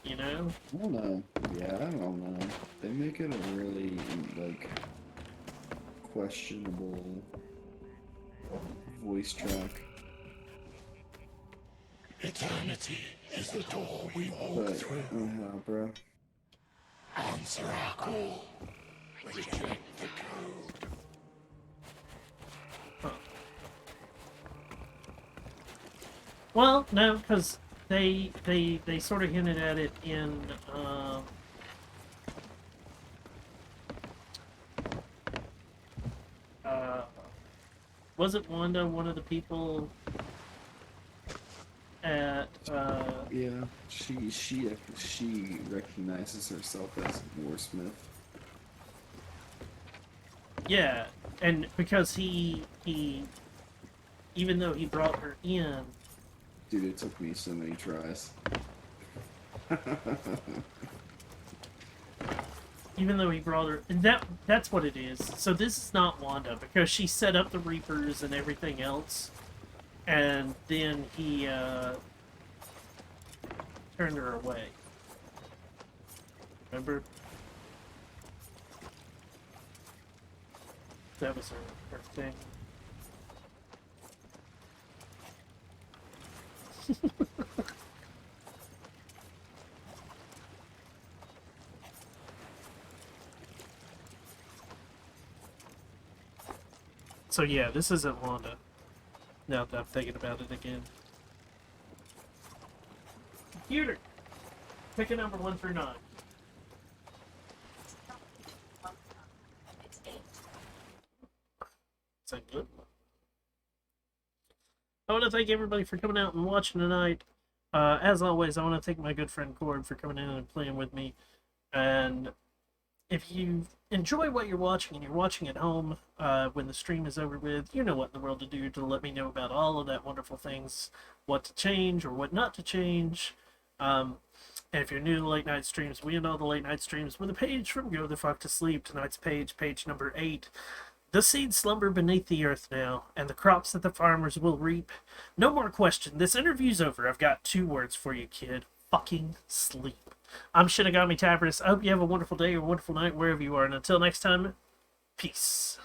You know? I don't know. Yeah, I don't know. They make it a really, like, questionable voice track. Eternity is the door we walk But, through. bro. Answer our call. Reject the code. Huh. Well, no, because they sort of hinted at it in wasn't Wanda one of the people at Yeah, she recognizes herself as Warsmith. yeah, and because he even though he brought her in, Dude, it took me so many tries. even though he brought her, and that's what it is. So this is not Wanda because she set up the Reapers and everything else, and then he turned her away. Remember? That was her thing. So yeah, this isn't Wanda. Now that I'm thinking about it again. Computer! Pick a number 1 through 9. Is that good? I want to thank everybody for coming out and watching tonight. As always, I want to thank my good friend Cord for coming in and playing with me. And if you enjoy what you're watching and you're watching at home when the stream is over with, you know what in the world to do to let me know about all of that wonderful things, what to change or what not to change. And if you're new to late night streams, we end all the late night streams with a page from Go the Fuck to Sleep. Tonight's page number 8. The seeds slumber beneath the earth now, and the crops that the farmers will reap. No more question. This interview's over. I've got 2 words for you, kid. Fucking sleep. I'm Shinigami Tabris. I hope you have a wonderful day or a wonderful night wherever you are. And until next time, peace.